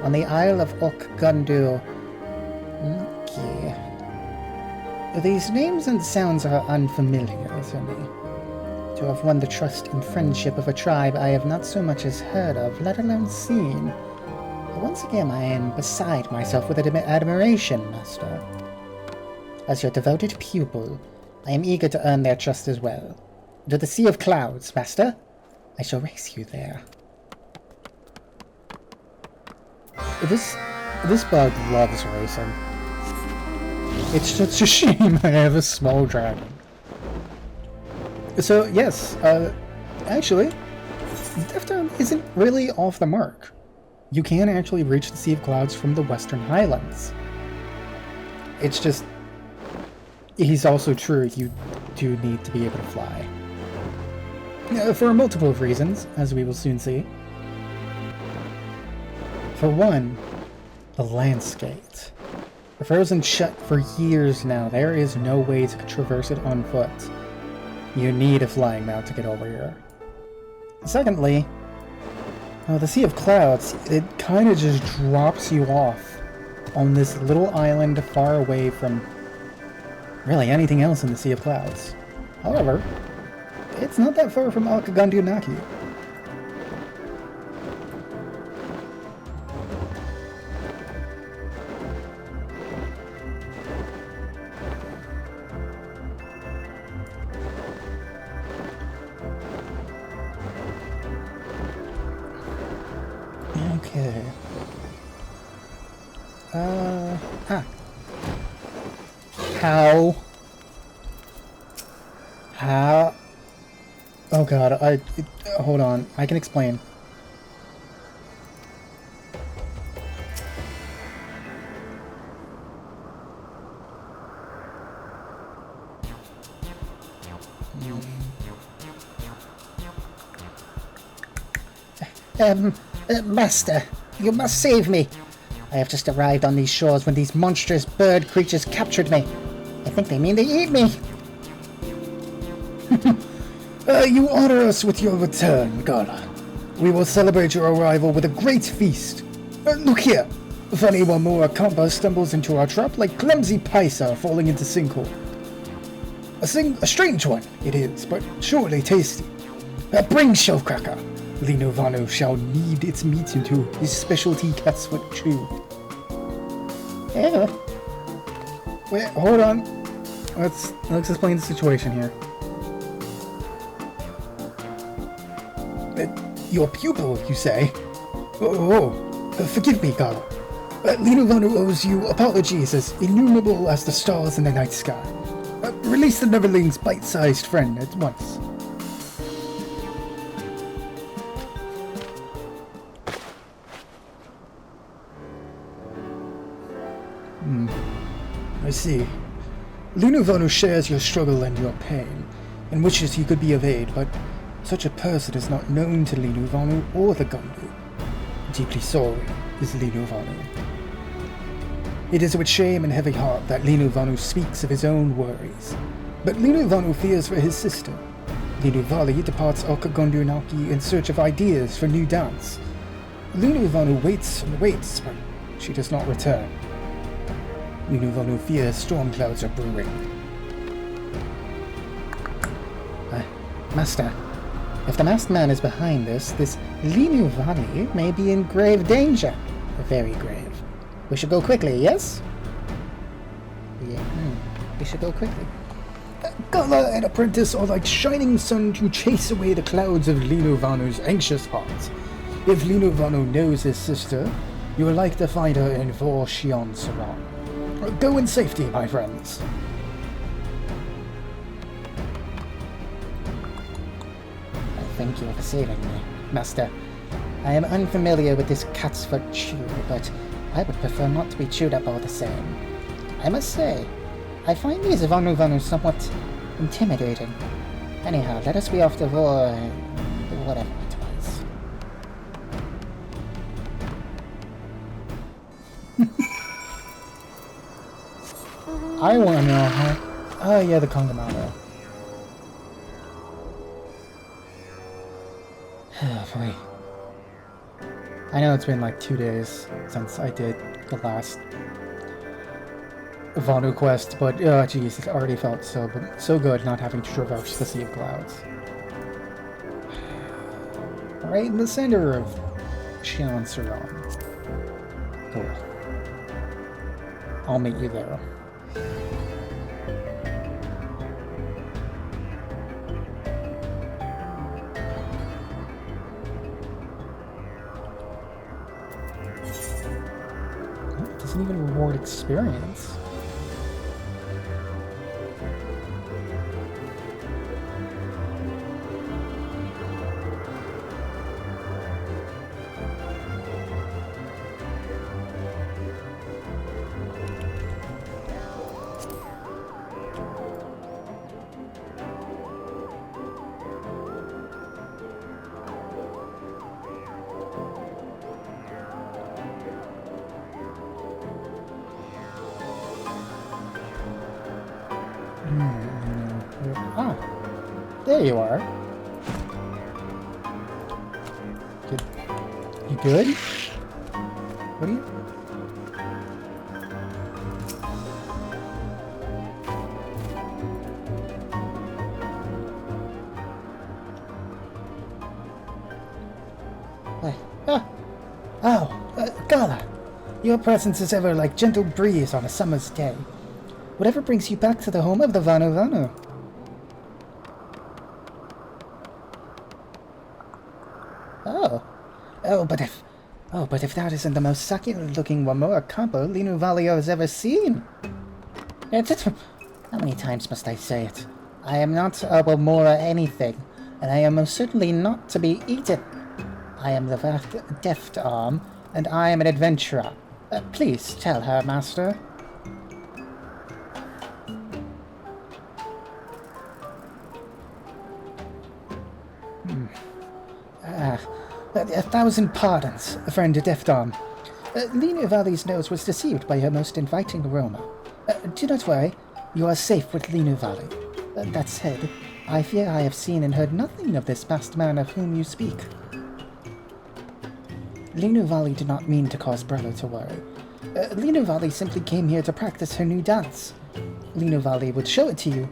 On the Isle of Okgundu. Okay. These names and sounds are unfamiliar to me. To have won the trust and friendship of a tribe I have not so much as heard of, let alone seen. But once again I am beside myself with admiration, Master. As your devoted pupil, I am eager to earn their trust as well. To the Sea of Clouds, Master. I shall race you there. This bug loves racing. It's such a shame I have a small dragon. So yes, actually, Defter isn't really off the mark. You can actually reach the Sea of Clouds from the Western Highlands. It's just, he's also true, you do need to be able to fly. For a multiple of reasons, as we will soon see. For one, the landscape. Frozen shut for years now, there is no way to traverse it on foot. You need a flying mount to get over here. Secondly, the Sea of Clouds, it kind of just drops you off on this little island far away from really anything else in the Sea of Clouds. However, it's not that far from Alkagandunaki. Okay. How? Oh god, hold on, I can explain. Master, you must save me. I have just arrived on these shores when these monstrous bird creatures captured me. I think they mean to eat me. You honor us with your return, Gala. We will celebrate your arrival with a great feast. Look here. Funny one more Akampa stumbles into our trap like clumsy Paisa falling into sinkhole. A strange one it is, but surely tasty. Bring Shellcracker. Lino Vano shall knead its meat into his specialty cat's foot chew. Yeah. Wait, hold on. Let's explain the situation here. Your pupil, you say? Forgive me, Gala. Lino Vano owes you apologies as innumerable as the stars in the night sky. Release the Neverling's bite-sized friend at once. I see. Lunuvanu shares your struggle and your pain, and wishes he could be of aid, but such a person is not known to Linuvanu or the Gundu. Deeply sorry is Linuvanu. It is with shame and heavy heart that Linuvanu speaks of his own worries, but Linuvanu fears for his sister. Linuvali departs Okagondunaki in search of ideas for new dance. Linuvanu waits and waits, but she does not return. Linuvanu fears storm clouds are brewing. Master, if the masked man is behind this Linuvali may be in grave danger. Very grave. We should go quickly, yes? Yeah, we should go quickly. Gala and apprentice are like shining sun to chase away the clouds of Linuvanu's anxious heart. If Linuvanu knows his sister, you will like to find her in Vor Shion Saran. Go in safety, my friends. Thank you for saving me, Master. I am unfamiliar with this cat's foot chew, but I would prefer not to be chewed up all the same. I must say, I find these Vanu somewhat intimidating. Anyhow, let us be off to war, whatever it was. I want to know how... Oh yeah, the Kongamaro. Oh boy. I know it's been like 2 days since I did the last Vanu quest, but oh jeez, it already felt so good not having to traverse the Sea of Clouds. Right in the center of Shion Suron. Cool. I'll meet you there. Doesn't even reward experience. Ah, there you are. Good. You good? What are you? Ah. Oh, Gala. Your presence is ever like gentle breeze on a summer's day. Whatever brings you back to the home of the Vanu Vanu? But if that isn't the most succulent-looking Wamora couple Linu Valley has ever seen. How many times must I say it? I am not a Wamora anything, and I am most certainly not to be eaten. I am the deft arm, and I am an adventurer. Please tell her, master. A thousand pardons, friend Deftarm. Lina Valley's nose was deceived by her most inviting aroma. Do not worry, you are safe with Lina Valley. That said, I fear I have seen and heard nothing of this masked man of whom you speak. Lina Valley did not mean to cause Brother to worry. Lina Valley simply came here to practice her new dance. Lina Valley would show it to you,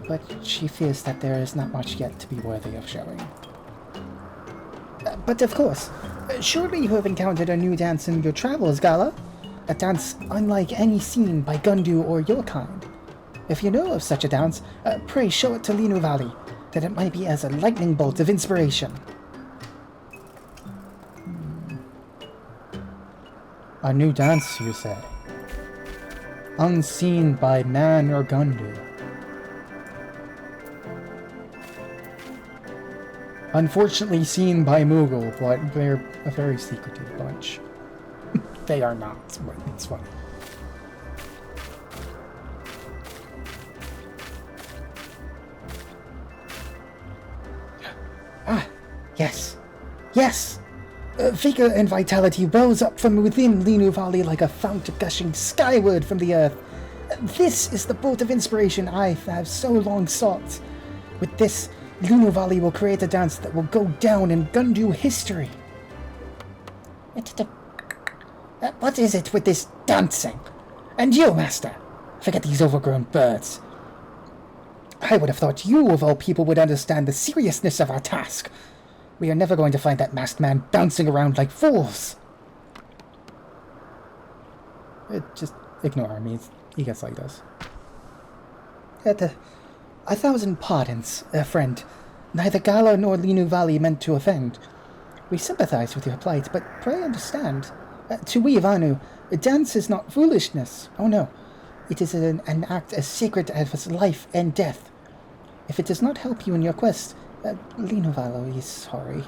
but she fears that there is not much yet to be worthy of showing. But of course, surely you have encountered a new dance in your travels, Gala? A dance unlike any seen by Gundu or your kind. If you know of such a dance, pray show it to Linu Valley, that it might be as a lightning bolt of inspiration. A new dance, you say? Unseen by man or Gundu. Unfortunately seen by Moogle, but they're a very secretive bunch. They are not, but it's funny. Ah, yes. Yes! Vigor and vitality rose up from within Linu Valley like a fount gushing skyward from the earth. This is the bolt of inspiration I have so long sought. With this, Linu Valley will create a dance that will go down in Gundu history. What is it with this dancing? And you, Master? Forget these overgrown birds. I would have thought you, of all people, would understand the seriousness of our task. We are never going to find that masked man bouncing around like fools. Just ignore him. He gets like this. A thousand pardons, friend. Neither Gala nor Linu Valley meant to offend. We sympathize with your plight, but pray understand. To we Vanu, a dance is not foolishness. Oh no. It is an act as sacred as life and death. If it does not help you in your quest, Linu Valley is sorry.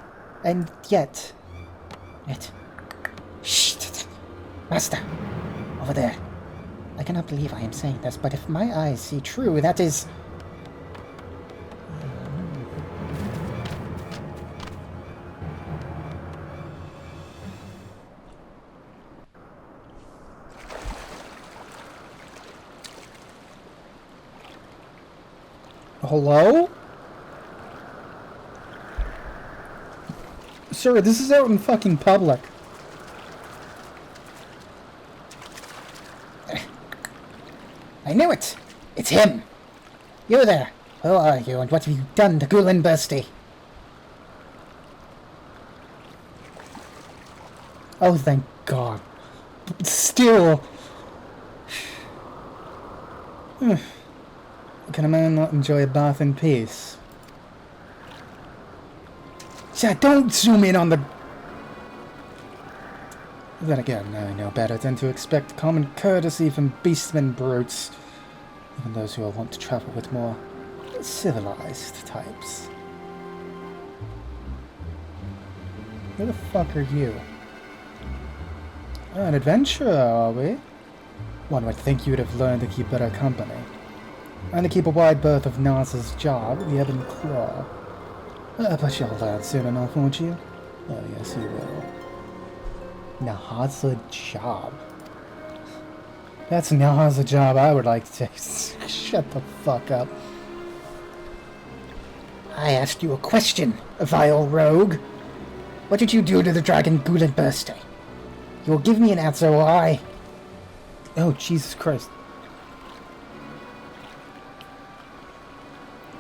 And yet... Shh! Master! Over there. I cannot believe I am saying this, but if my eyes see true, that is... Hello? Sir, this is out in fucking public. I knew it! It's him! You there! Who are you, and what have you done to Gulen Bursty? Oh, thank God. Still... Can a man not enjoy a bath in peace? Yeah, don't zoom in on the... Then again, I know better than to expect common courtesy from beastmen brutes, even those who are wont to travel with more civilized types. Who the fuck are you? An adventurer, are we? One would think you would have learned to keep better company. And to keep a wide berth of Nas's job, the Ebon Claw. But you'll learn soon enough, won't you? Oh, yes, you will. Naha's job. That's Naha's job I would like to take. Shut the fuck up. I asked you a question, vile rogue. What did you do to the dragon Gulen Birthday? You will give me an answer or I... Oh, Jesus Christ.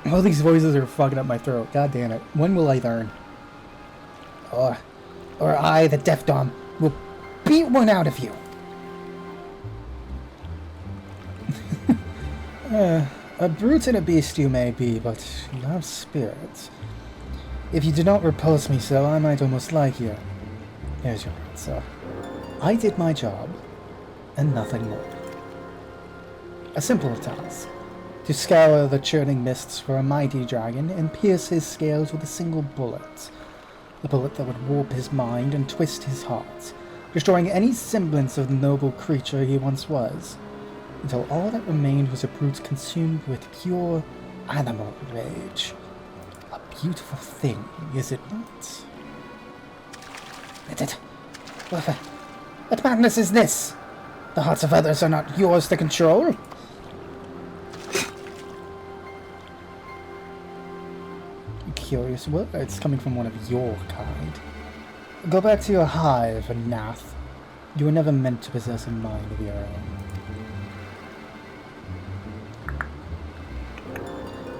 All these voices are fucking up my throat. God damn it. When will I learn? Or I, the Deaf Dom, will beat one out of you. A brute and a beast you may be, but you have spirits. If you do not repulse me so, I might almost like you. Here's your answer. I did my job, and nothing more. A simple task. To scour the churning mists for a mighty dragon and pierce his scales with a single bullet. A bullet that would warp his mind and twist his heart, destroying any semblance of the noble creature he once was, until all that remained was a brute consumed with pure animal rage. A beautiful thing, is it not? What madness is this? The hearts of others are not yours to control. Curious words coming from one of your kind. Go back to your hive, Nath. You were never meant to possess a mind of your own.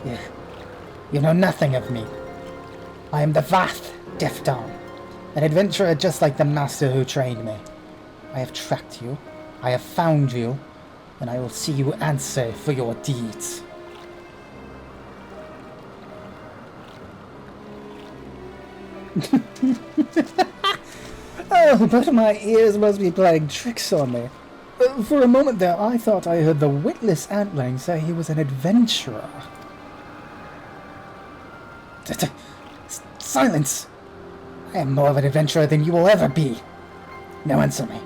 Yeah. You know nothing of me. I am the Vath Deaf Dom, an adventurer just like the master who trained me. I have tracked you, I have found you, and I will see you answer for your deeds. Oh, but my ears must be playing tricks on me. For a moment there, I thought I heard the witless Antling say he was an adventurer. Silence! I am more of an adventurer than you will ever be. Now answer me.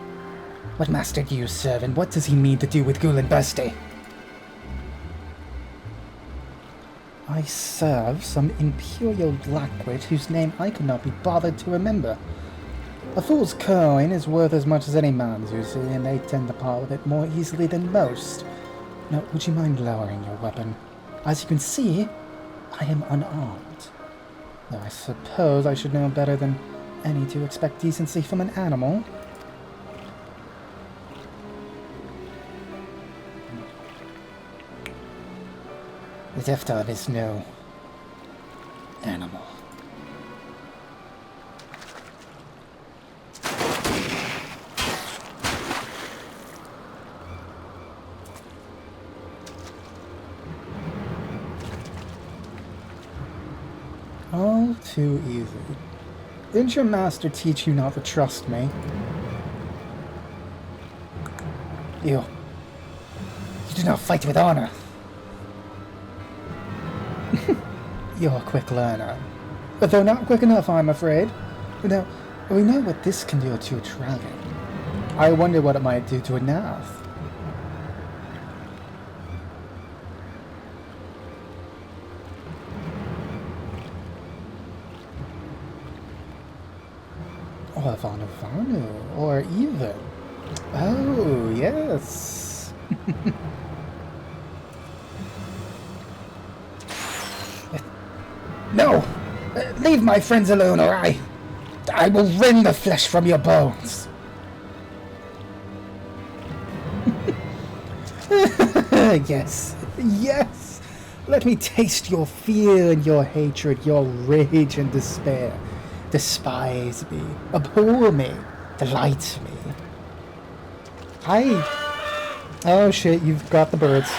What master do you serve, and what does he mean to do with Gulen Birthday? I serve some imperial blackwit whose name I could not be bothered to remember. A fool's coin is worth as much as any man's, you see, and they tend to part with it more easily than most. Now, would you mind lowering your weapon? As you can see, I am unarmed. Though I suppose I should know better than any to expect decency from an animal. The Deaf Dom is no animal. All too easy. Didn't your master teach you not to trust me? You do not fight with honor. You're a quick learner. But though not quick enough, I'm afraid. Now, we know what this can do to a dragon. I wonder what it might do to a Nath. Or Vanavanu, or even... Oh, yes. No! Leave my friends alone, or I will rend the flesh from your bones. Yes, yes. Let me taste your fear and your hatred, your rage and despair. Despise me, abhor me, delight me. Oh shit, you've got the birds.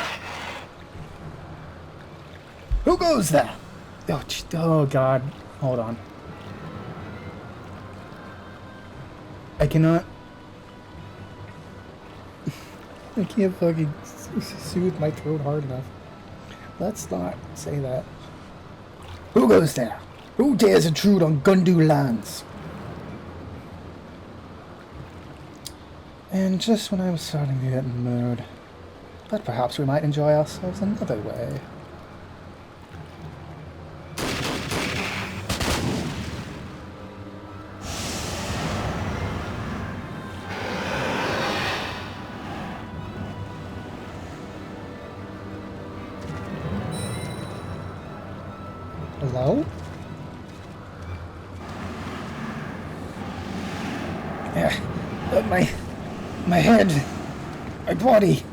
Who goes there? Oh god, hold on. I cannot I can't fucking soothe my throat hard enough. Let's not say that. Who goes there? Who dares intrude on Gundu lands? And just when I was starting to get in the mood, but perhaps we might enjoy ourselves another way. Hello? Yeah, my head, my body,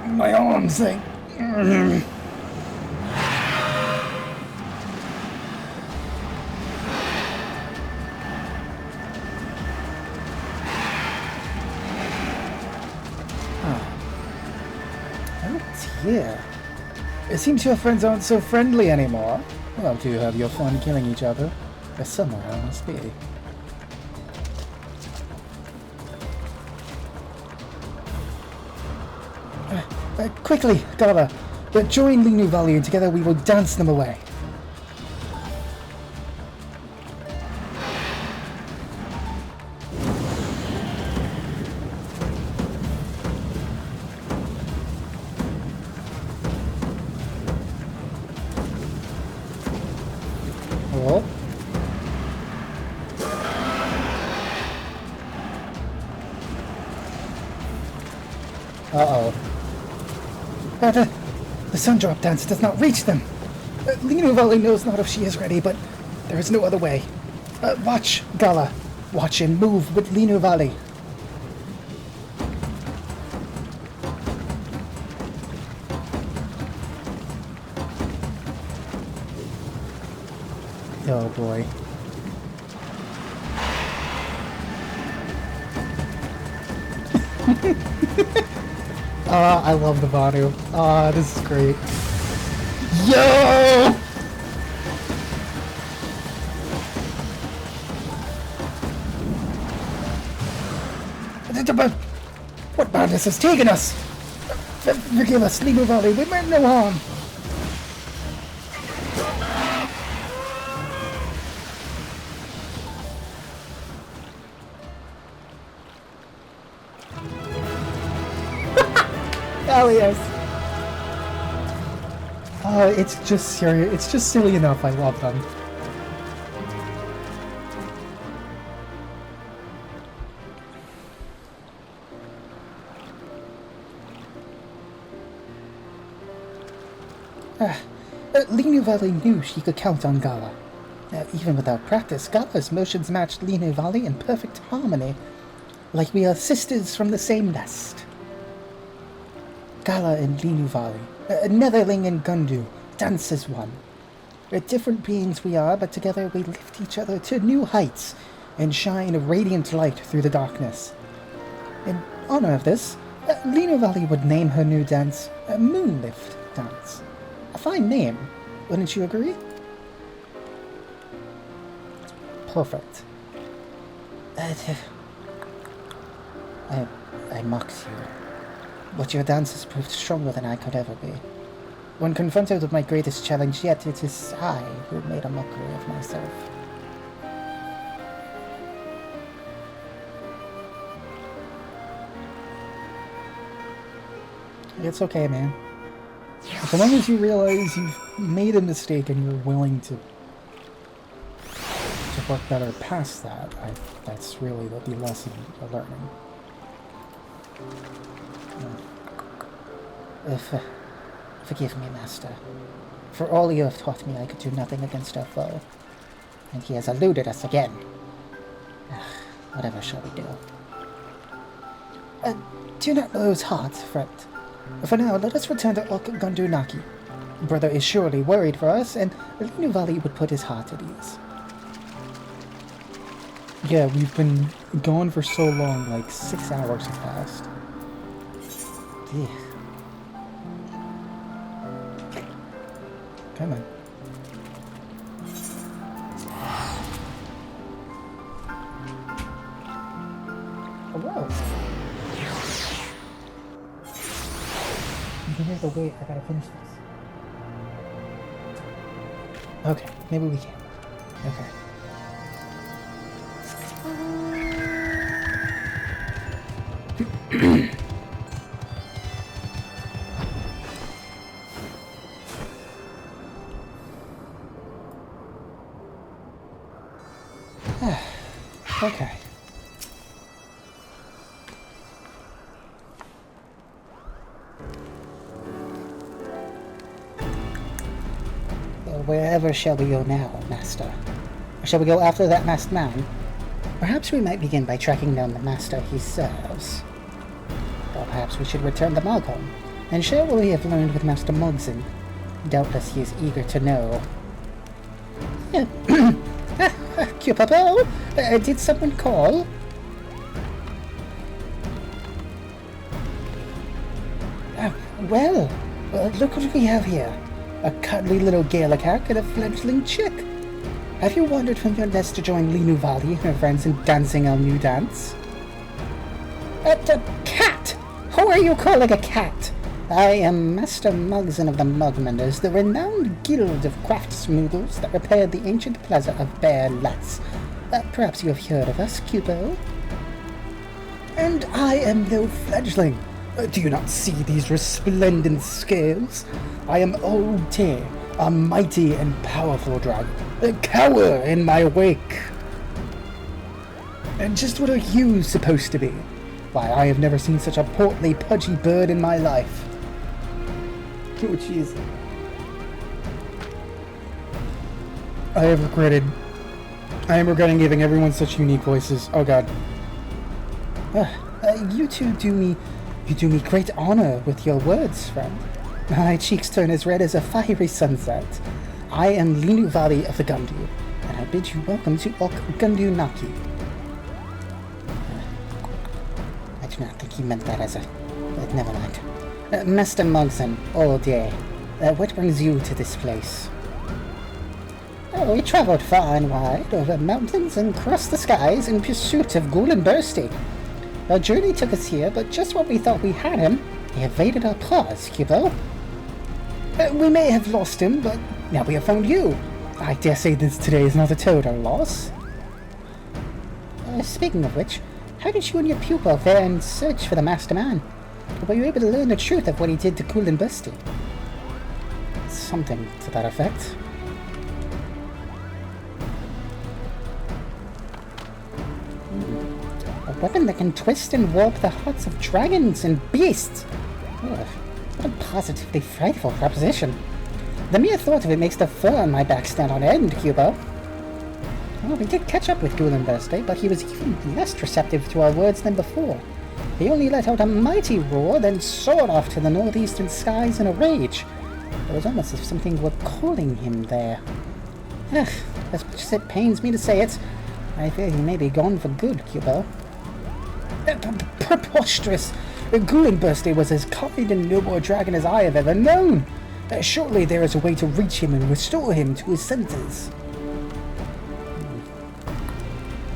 my arms, Oh dear. It seems your friends aren't so friendly anymore. Well, do you have your fun killing each other? There's somewhere I must be. Quickly, Gala! Join Linu Valley and together we will dance them away. Hello? Uh-oh. The sun drop dance does not reach them. Linu Valley knows not if she is ready, but there is no other way. Watch, Gala. Watch and move with Linu Valley. Oh boy. I love the Vanu. This is great. Yo! What madness has taken us? Forgive us, Linu Valley, we meant no harm. Oh yes. It's just serious. It's just silly enough. I love them. Linu Valley knew she could count on Gala. Even without practice, Gala's motions matched Linu Valley in perfect harmony, like we are sisters from the same nest. Gala and Linu Valley, Netherling and Gundu, dance as one. We're different beings we are, but together we lift each other to new heights and shine a radiant light through the darkness. In honor of this, Linu Valley would name her new dance Moonlift Dance. A fine name, wouldn't you agree? Perfect. I mocked you. But your dance has proved stronger than I could ever be. When confronted with my greatest challenge yet, it is I who made a mockery of myself. It's okay, man. As long as you realize you've made a mistake and you're willing to work better past that, that's really the lesson of learning. Forgive me, Master. For all you have taught me, I could do nothing against our foe. And he has eluded us again. Whatever shall we do? Do not lose heart, friend. For now, let us return to Gundunaki. Brother is surely worried for us, and Linu Valley would put his heart at ease. Yeah, we've been gone for so long, like 6 hours have passed. Yeah. Come on. Oh, wow. You can hear the wait. I gotta finish this. Okay, maybe we can. Okay. Okay. Wherever shall we go now, Master? Or shall we go after that masked man? Perhaps we might begin by tracking down the master he serves. Or perhaps we should return to Malcolm and share what we have learned with Master Mogson. Doubtless he is eager to know. Cupapo, did someone call? Well, look what we have here. A cuddly little Gallicac and a fledgling chick. Have you wandered from your nest to join Linu Valley and her friends in dancing our new dance? A cat! Who are you calling a cat? I am Master Mugson of the Mugmenders, the renowned guild of craftsmoogles that repaired the ancient plaza of Bear Lutz. Perhaps you have heard of us, Cupo? And I am no fledgling. Do you not see these resplendent scales? I am Old Tear, a mighty and powerful dragon. Cower in my wake. And just what are you supposed to be? Why, I have never seen such a portly, pudgy bird in my life. Oh, jeez. I am regretting giving everyone such unique voices. Oh, God. You two do me great honor with your words, friend. My cheeks turn as red as a fiery sunset. I am Linu Valley of the Gundu, and I bid you welcome to Ok Gundu Naki. I do not think he meant that as a... never mind. Master Mogson, all day. What brings you to this place? Oh, we traveled far and wide, over mountains and across the skies in pursuit of Golden Bursty. Our journey took us here, but just when we thought we had him, he evaded our paws, Cubo. We may have lost him, but now we have found you. I dare say this today is not a total loss. Speaking of which, how did you and your pupil fare in search for the Master Man? Were you able to learn the truth of what he did to Golden Bursty? Something to that effect. A weapon that can twist and warp the hearts of dragons and beasts. Ugh, what a positively frightful proposition. The mere thought of it makes the fur on my back stand on end, Cubo. Well, we did catch up with Golden Bursty, but he was even less receptive to our words than before. He only let out a mighty roar, then soared off to the northeastern skies in a rage. It was almost as if something were calling him there. Ugh, as much as it pains me to say it, I fear he may be gone for good, Cubo. Preposterous! Golden Bursty was as kind and noble a dragon as I have ever known. Surely there is a way to reach him and restore him to his senses.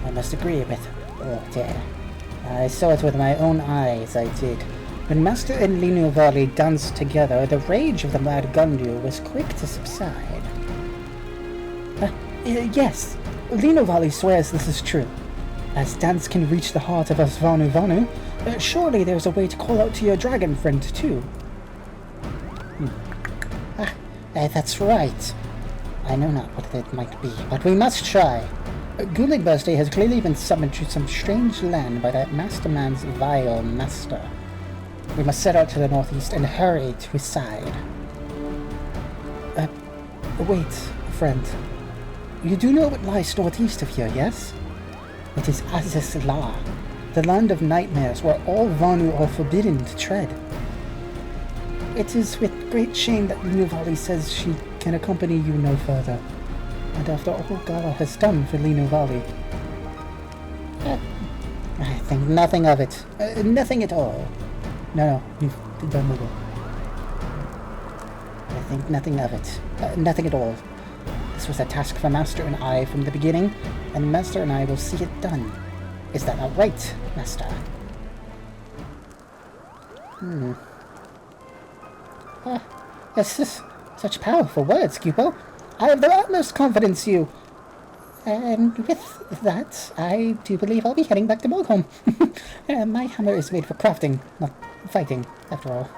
I must agree with dear. I saw it with my own eyes, I did. When Master and Linu Valley danced together, the rage of the mad Gundu was quick to subside. Yes, Linu Valley swears this is true. As dance can reach the heart of us Vanu Vanu, surely there's a way to call out to your dragon friend too. That's right. I know not what it might be, but we must try. Golden Bursty has clearly been summoned to some strange land by that Master Man's vile master. We must set out to the northeast and hurry to his side. Wait, friend. You do know what lies northeast of here, yes? It is Azis La, the land of nightmares where all Vanu are forbidden to tread. It is with great shame that Linu Valley says she can accompany you no further. And after all Gala has done for Linu Valley. I think nothing of it. Nothing at all. No, you've done with it. I think nothing of it. Nothing at all. This was a task for Master and I from the beginning, and Master and I will see it done. Is that not right, Master? This is such powerful words, Cupo. I have the utmost confidence in you. And with that, I do believe I'll be heading back to Moldholm. My hammer is made for crafting, not fighting, after all.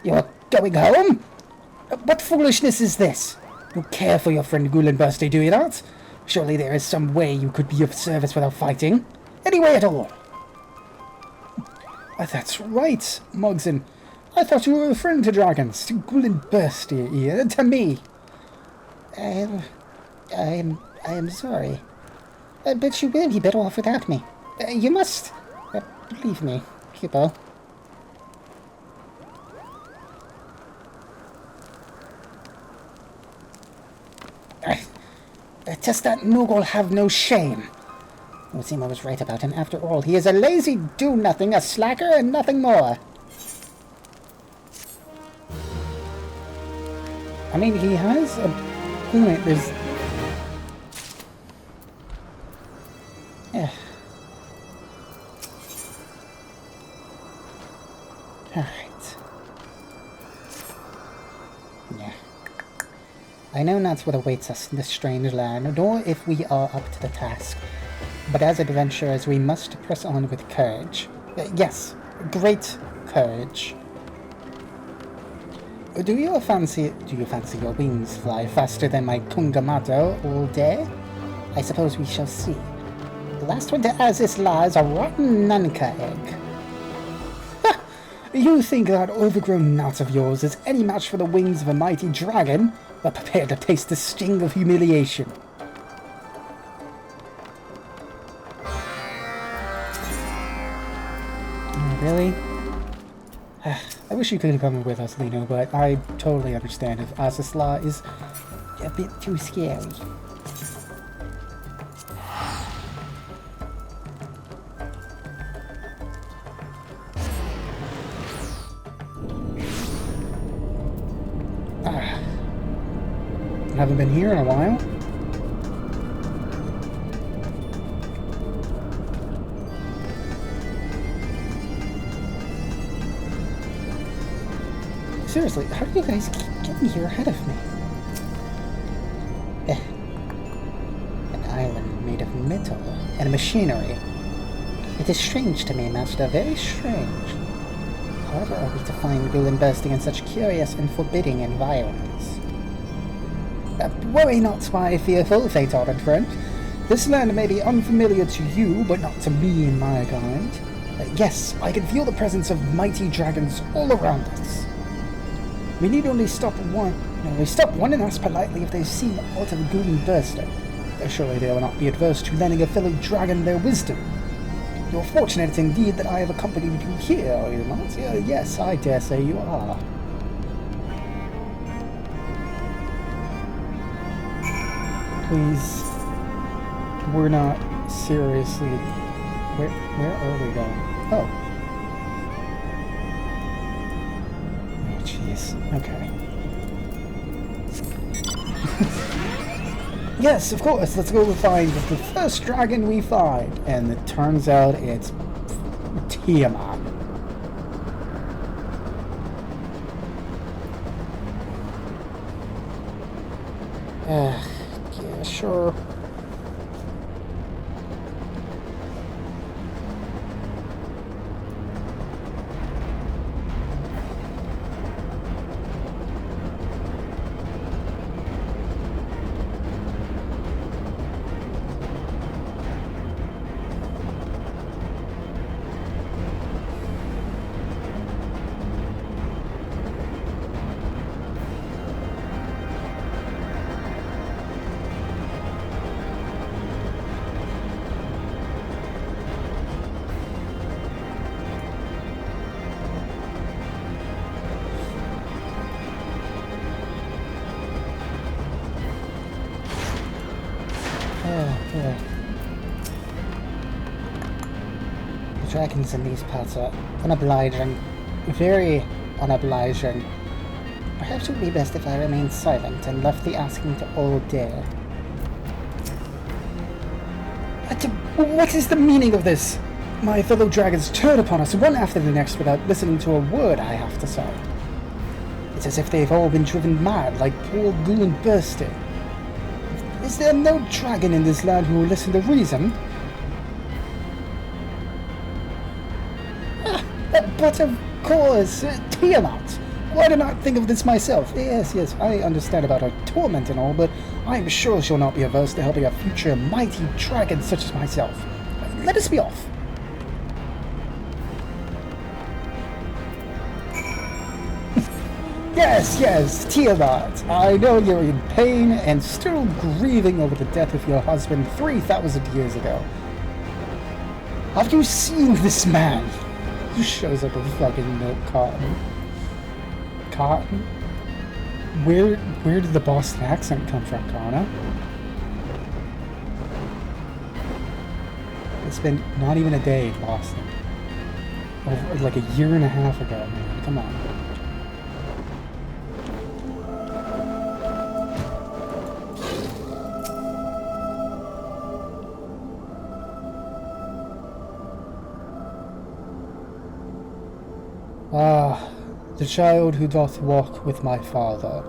You're going home? What foolishness is this? You care for your friend Gulenbursti, do you not? Surely there is some way you could be of service without fighting. Any way at all. That's right, Mogson. I thought you were a friend to dragons, to Gulenbursti, to me. I am sorry. But you will be better off without me. You must believe me, Cupo. Does that Moogle have no shame? Osima was right about him. After all, he is a lazy do-nothing, a slacker, and nothing more. I mean, he has a point. There's... Alright. Yeah. I know not what awaits us in this strange land, nor if we are up to the task. But as adventurers, we must press on with courage. Yes, great courage. Do you fancy your wings fly faster than my Kungamato all day? I suppose we shall see. The last one to Azis lies a rotten Nunca egg. Ha! You think that overgrown knot of yours is any match for the wings of a mighty dragon? But prepare to taste the sting of humiliation. Really? I wish you could have come with us, Lino, but I totally understand if Azisla is a bit too scary. Haven't been here in a while. Seriously, how do you guys keep getting here ahead of me? An island made of metal and machinery. It is strange to me, Master, very strange. However are we to find Gulen bursting in such curious and forbidding environs? Worry not, my fearful, fate-hardened friend. This land may be unfamiliar to you, but not to me and my kind. Yes, I can feel the presence of mighty dragons all around us. We need only stop one. We stop one and ask politely if they've seen aught of Gulen bursting. Surely they will not be adverse to lending a fellow dragon their wisdom. You're fortunate indeed that I have accompanied you here, are you not? Yes, I dare say you are. Please, we're not seriously... Where are we going? Oh. Oh, jeez. Okay. Yes, of course, let's go find the first dragon we find. And it turns out it's... Tiamat. Yeah, sure. The dragons in these parts are unobliging, very unobliging. Perhaps it would be best if I remained silent and left the asking to old dear. What is the meaning of this? My fellow dragons turn upon us one after the next without listening to a word I have to say. It's as if they've all been driven mad, like poor Ghoul Bursting. Is there no dragon in this land who will listen to reason? But of course, Tiamat. Why did I not think of this myself? Yes, I understand about her torment and all, but I'm sure she'll not be averse to helping a future mighty dragon such as myself. Let us be off. Yes, Tiamat. I know you're in pain and still grieving over the death of your husband 3,000 years ago. Have you seen this man? He shows up a fucking milk carton. Cotton? Where did the Boston accent come from, Connor? It's been not even a day in Boston. Over like a year and a half ago, man. Come on. Ah, the child who doth walk with my father.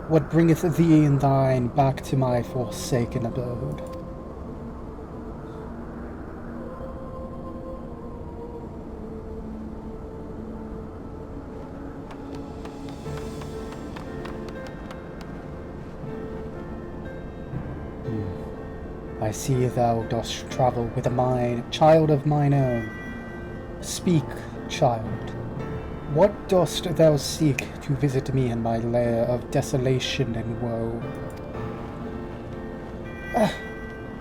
What bringeth thee and thine back to my forsaken abode? I see thou dost travel with a mind, child of mine own. Speak, child. What dost thou seek to visit me in my lair of desolation and woe?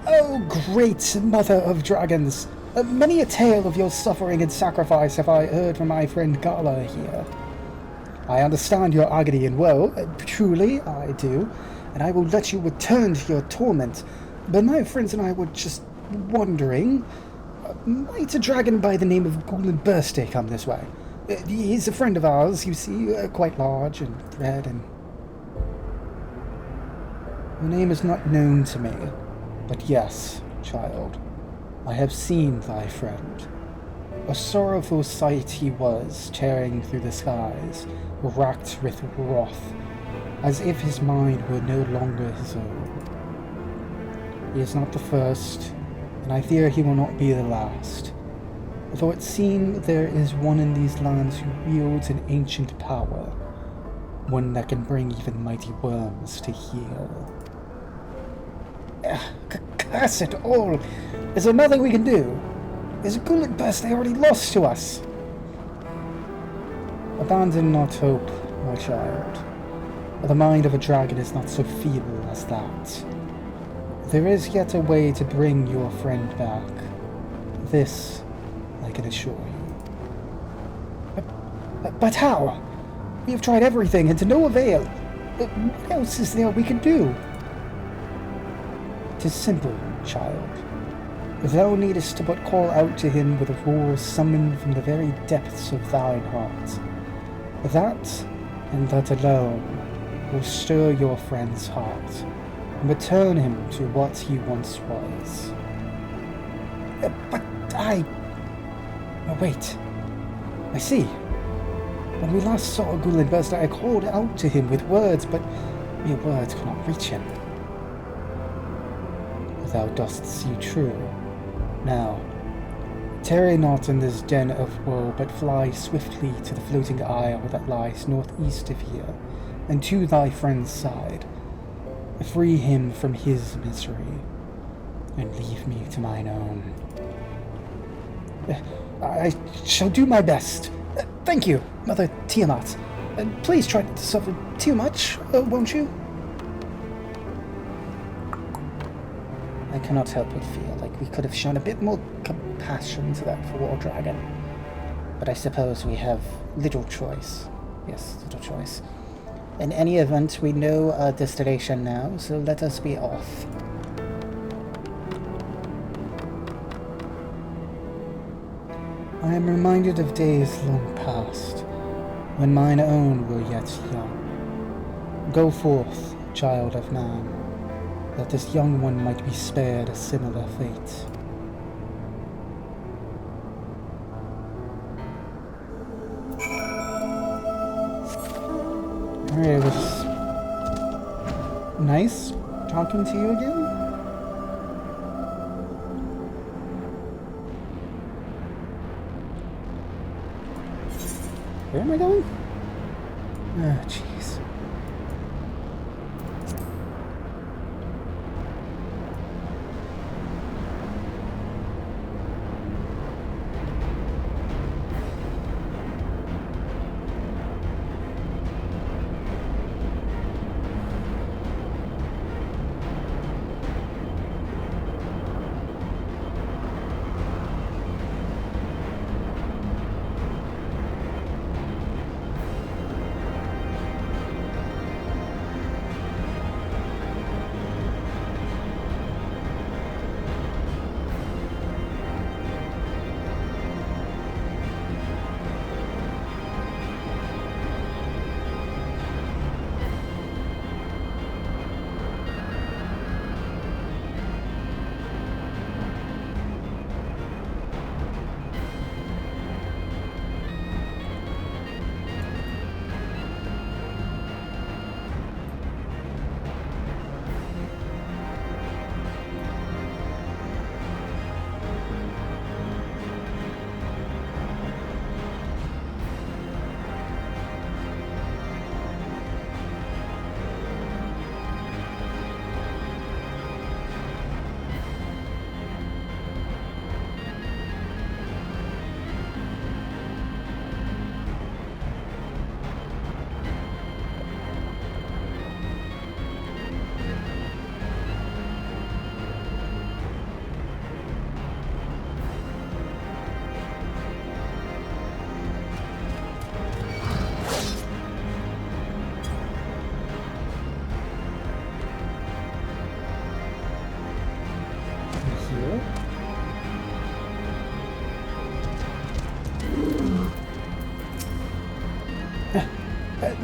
Oh, great mother of dragons! Many a tale of your suffering and sacrifice have I heard from my friend Gala here. I understand your agony and woe, truly I do, and I will let you return to your torment. But my friends and I were just wondering, might a dragon by the name of Ghoul Birthday come this way? He's a friend of ours, you see, quite large and red and... Your name is not known to me, but yes, child, I have seen thy friend. A sorrowful sight he was, tearing through the skies, racked with wrath, as if his mind were no longer his own. He is not the first, and I fear he will not be the last. Though it seem there is one in these lands who wields an ancient power, one that can bring even mighty worms to heal. Curse it all! Is there nothing we can do? Is Ghoul Birthday already lost to us? Abandon not hope, my child. The mind of a dragon is not so feeble as that. There is yet a way to bring your friend back. This, I can assure you. But how? We have tried everything, and to no avail. What else is there we can do? 'Tis simple, child. Thou needest to but call out to him with a roar summoned from the very depths of thine heart. That, and that alone, will stir your friend's heart, and return him to what he once was. But I... Oh, wait. I see. When we last saw Ghoul Birthday, I called out to him with words, but mere words could not reach him. Thou dost see true. Now, tarry not in this den of woe, but fly swiftly to the floating isle that lies northeast of here, and to thy friend's side. Free him from his misery, and leave me to mine own. I shall do my best. Thank you, Mother Tiamat. Please try not to suffer too much, won't you? I cannot help but feel like we could have shown a bit more compassion to that poor dragon. But I suppose we have little choice. Yes, little choice. In any event, we know our destination now, so let us be off. I am reminded of days long past, when mine own were yet young. Go forth, child of man, that this young one might be spared a similar fate. Alright, it was nice talking to you again. Where am I going? Ah, jeez.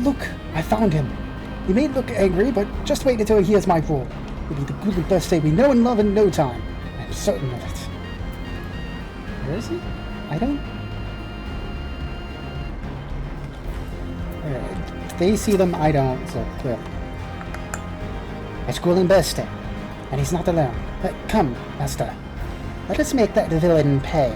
Look, I found him. He may look angry, but just wait until he hears my roar. He'll be the good birthday we know and love in no time. I'm certain of it. Where is he? I don't... They see them, I don't, so clearly. It's Golden Birthday, and he's not alone. Come, Master. Let us make that villain pay.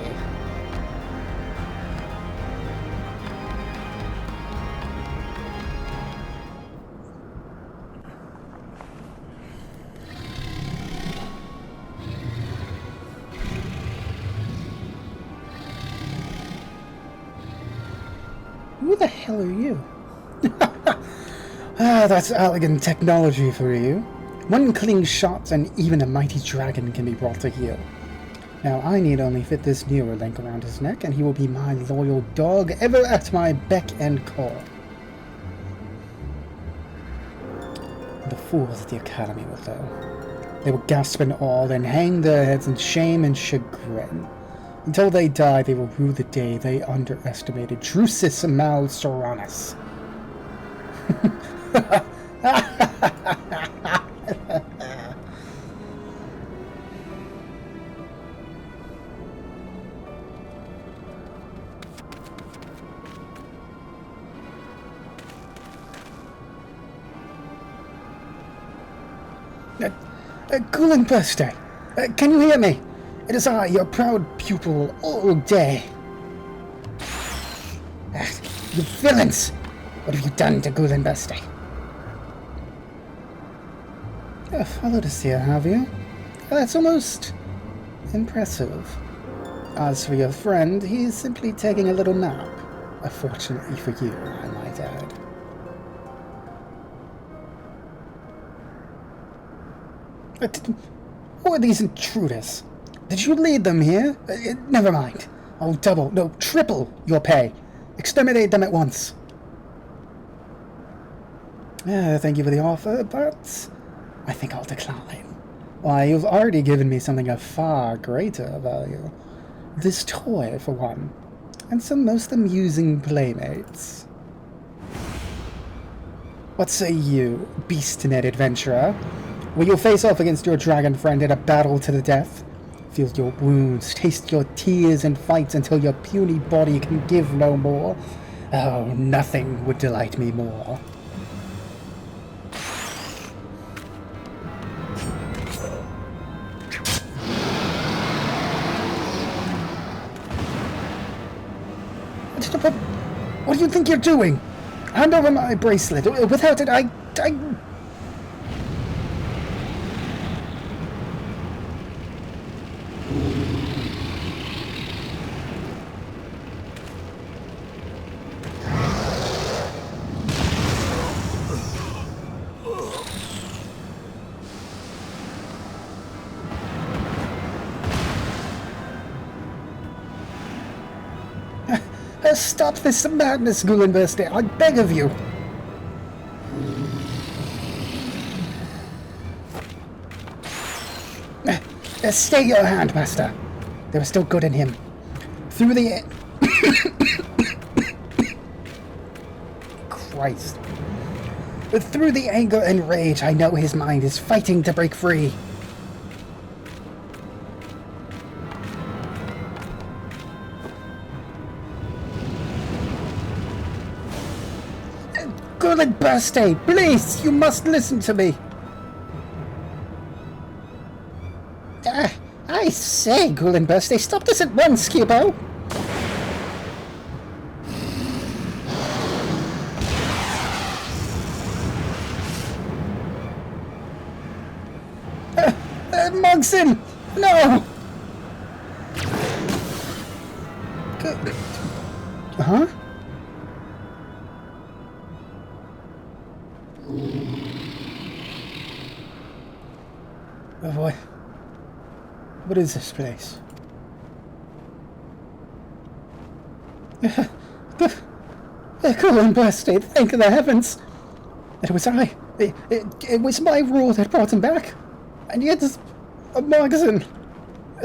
Who the hell are you? That's elegant technology for you. One clean shot and even a mighty dragon can be brought to heel. Now I need only fit this newer link around his neck and he will be my loyal dog, ever at my beck and call. The fools at the academy will though. They will gasp in awe, then hang their heads in shame and chagrin. Until they die, they will rue the day they underestimated Drusus Malsoranus. Golden Birthday, can you hear me? It is I, your proud pupil, all day. You villains! What have you done to Golden Birthday? Followed us here, have you? That's almost impressive. As for your friend, he's simply taking a little nap. Fortunately for you, I might add. Who are these intruders? Did you lead them here? Never mind. I'll double, no, triple your pay. Exterminate them at once. Thank you for the offer, but I think I'll decline. Why, you've already given me something of far greater value. This toy, for one, and some most amusing playmates. What say you, beast-net adventurer? Will you face off against your dragon friend in a battle to the death? Feel your wounds, taste your tears and fight until your puny body can give no more? Oh, nothing would delight me more. think you're doing? Hand over my bracelet. Without it, I... Stop this madness, Gullenburster. I beg of you. Stay your hand, Master. There is still good in him. Through the... Christ. But through the anger and rage, I know his mind is fighting to break free. Gullenburster, please, you must listen to me. I say, Gullenburster, stop this at once, Cubo. Mogson! No! Huh? What is this place? Gullenburster, thank the heavens! It was I. It was my rule that brought him back. And yet, a Mogson.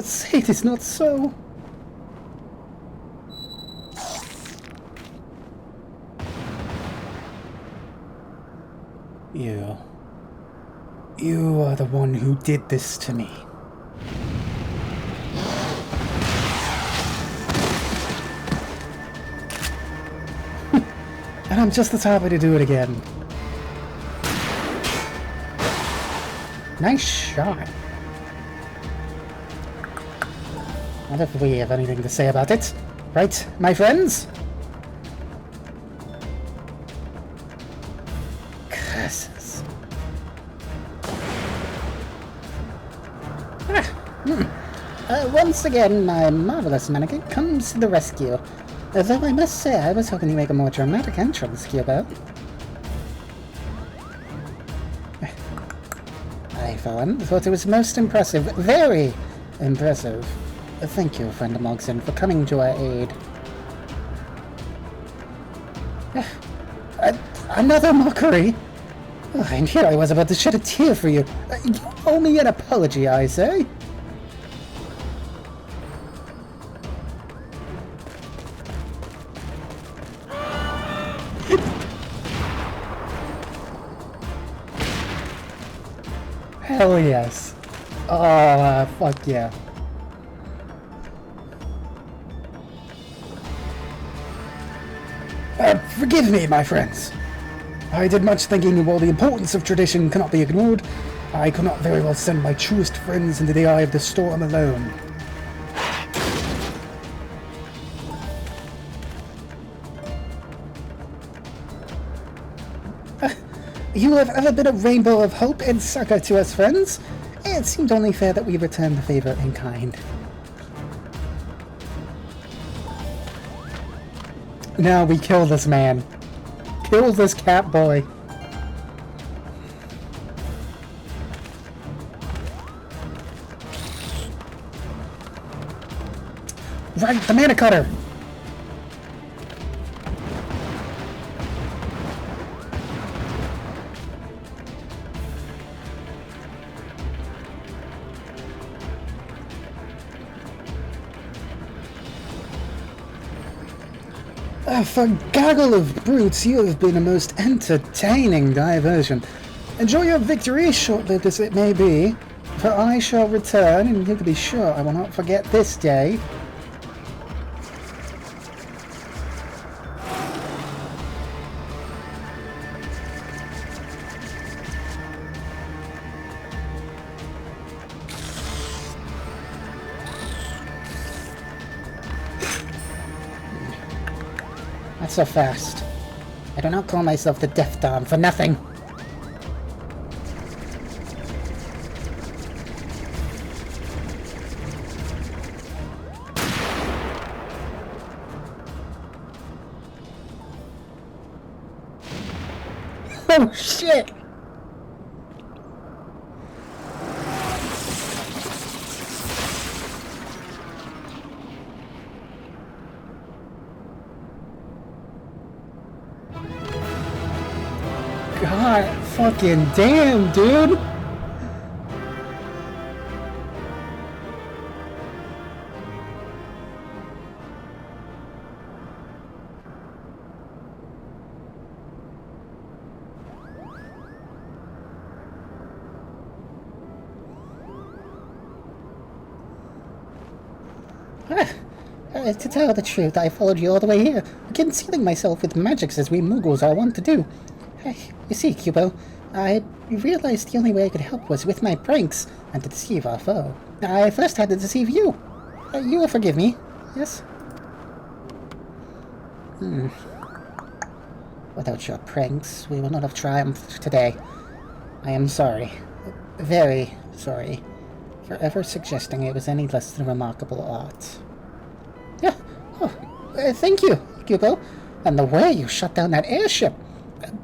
Say it is not so. You are the one who did this to me. And I'm just as happy to do it again. Nice shot. What if we have anything to say about it? Right, my friends? Curses. Once again, my marvelous mannequin comes to the rescue. Though I must say, I was hoping to make a more dramatic entrance, Cubo. I, for one, thought it was most impressive. Very impressive. Thank you, friend Mogson, for coming to our aid. Another mockery? Oh, and here I was about to shed a tear for you. You owe me an apology, I say. Hell yes. Oh, fuck yeah. Forgive me, my friends. I did much thinking while the importance of tradition cannot be ignored. I could not very well send my truest friends into the eye of the storm alone. You have ever been a rainbow of hope and succor to us, friends. It seemed only fair that we return the favor in kind. Now we kill this man. Kill this cat boy. Right, the mana cutter. For gaggle of brutes, you have been a most entertaining diversion. Enjoy your victory, short-lived as it may be, for I shall return, and you can be sure I will not forget this day. Not so fast. I do not call myself the Death Dom for nothing. Oh, shit! God fucking damn, dude! To tell the truth, I followed you all the way here, concealing myself with magics as we Mughals are wont to do. You see, Cubo, I realized the only way I could help was with my pranks, and to deceive our foe. I first had to deceive you. You will forgive me, yes? Without your pranks, we will not have triumphed today. I am sorry. Very sorry. For ever suggesting it was any less than a remarkable art. Yeah. Oh, thank you, Cubo. And the way you shut down that airship.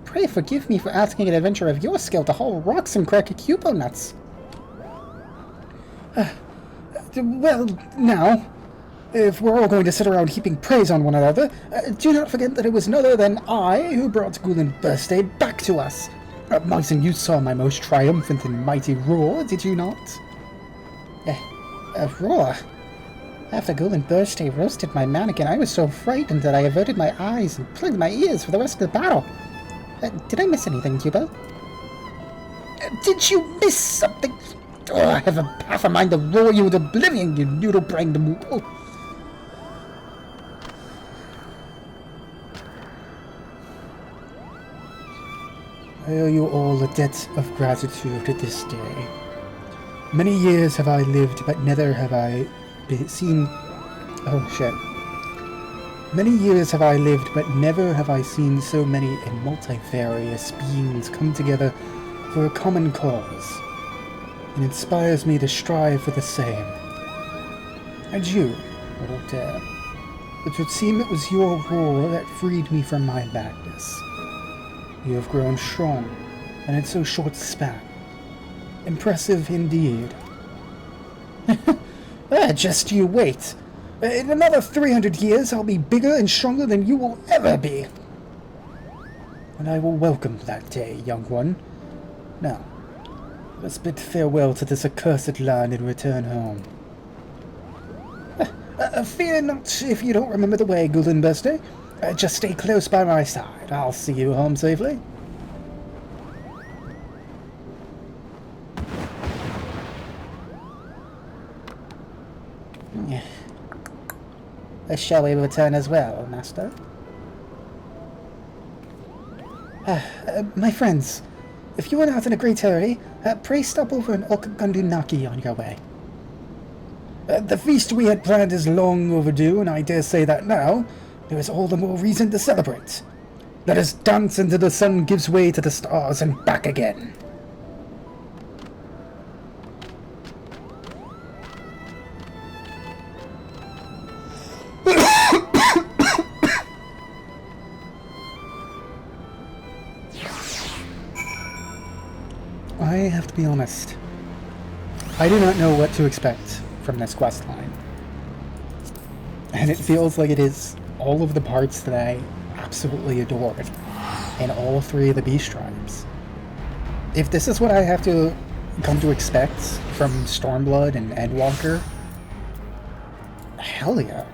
Pray forgive me for asking an adventurer of your skill to haul rocks and crack Cubo nuts. Well, now, if we're all going to sit around heaping praise on one another, do not forget that it was none other than I who brought Gulen Birthday back to us. Myson, you saw my most triumphant and mighty roar, did you not? A roar? After Gulen Birthday roasted my mannequin, I was so frightened that I averted my eyes and plugged my ears for the rest of the battle. Did I miss anything, Cubo? Did you miss something? Oh, I have half a mind to roar you into oblivion, you noodle-brained Moogle. I owe you all a debt of gratitude to this day. Many years have I lived, but never have I seen... Oh, shit. Many years have I lived, but never have I seen so many and multifarious beings come together for a common cause. It inspires me to strive for the same. And you, little dare, it would seem it was your roar that freed me from my madness. You have grown strong, and in so short a span. Impressive indeed. Just you wait. In another 300 years, I'll be bigger and stronger than you will ever be. And I will welcome that day, young one. Now, let's bid farewell to this accursed land and return home. Fear not if you don't remember the way, Gulen Birthday. Just stay close by my side. I'll see you home safely. Shall we return as well, Master? My friends, if you are not in a great hurry, pray stop over in Okagundunaki on your way. The feast we had planned is long overdue, and I dare say that now there is all the more reason to celebrate. Let us dance until the sun gives way to the stars and back again. I have to be honest. I do not know what to expect from this quest line. And it feels like it is all of the parts that I absolutely adored in all three of the Beast Tribes. If this is what I have to come to expect from Stormblood and Endwalker, hell yeah.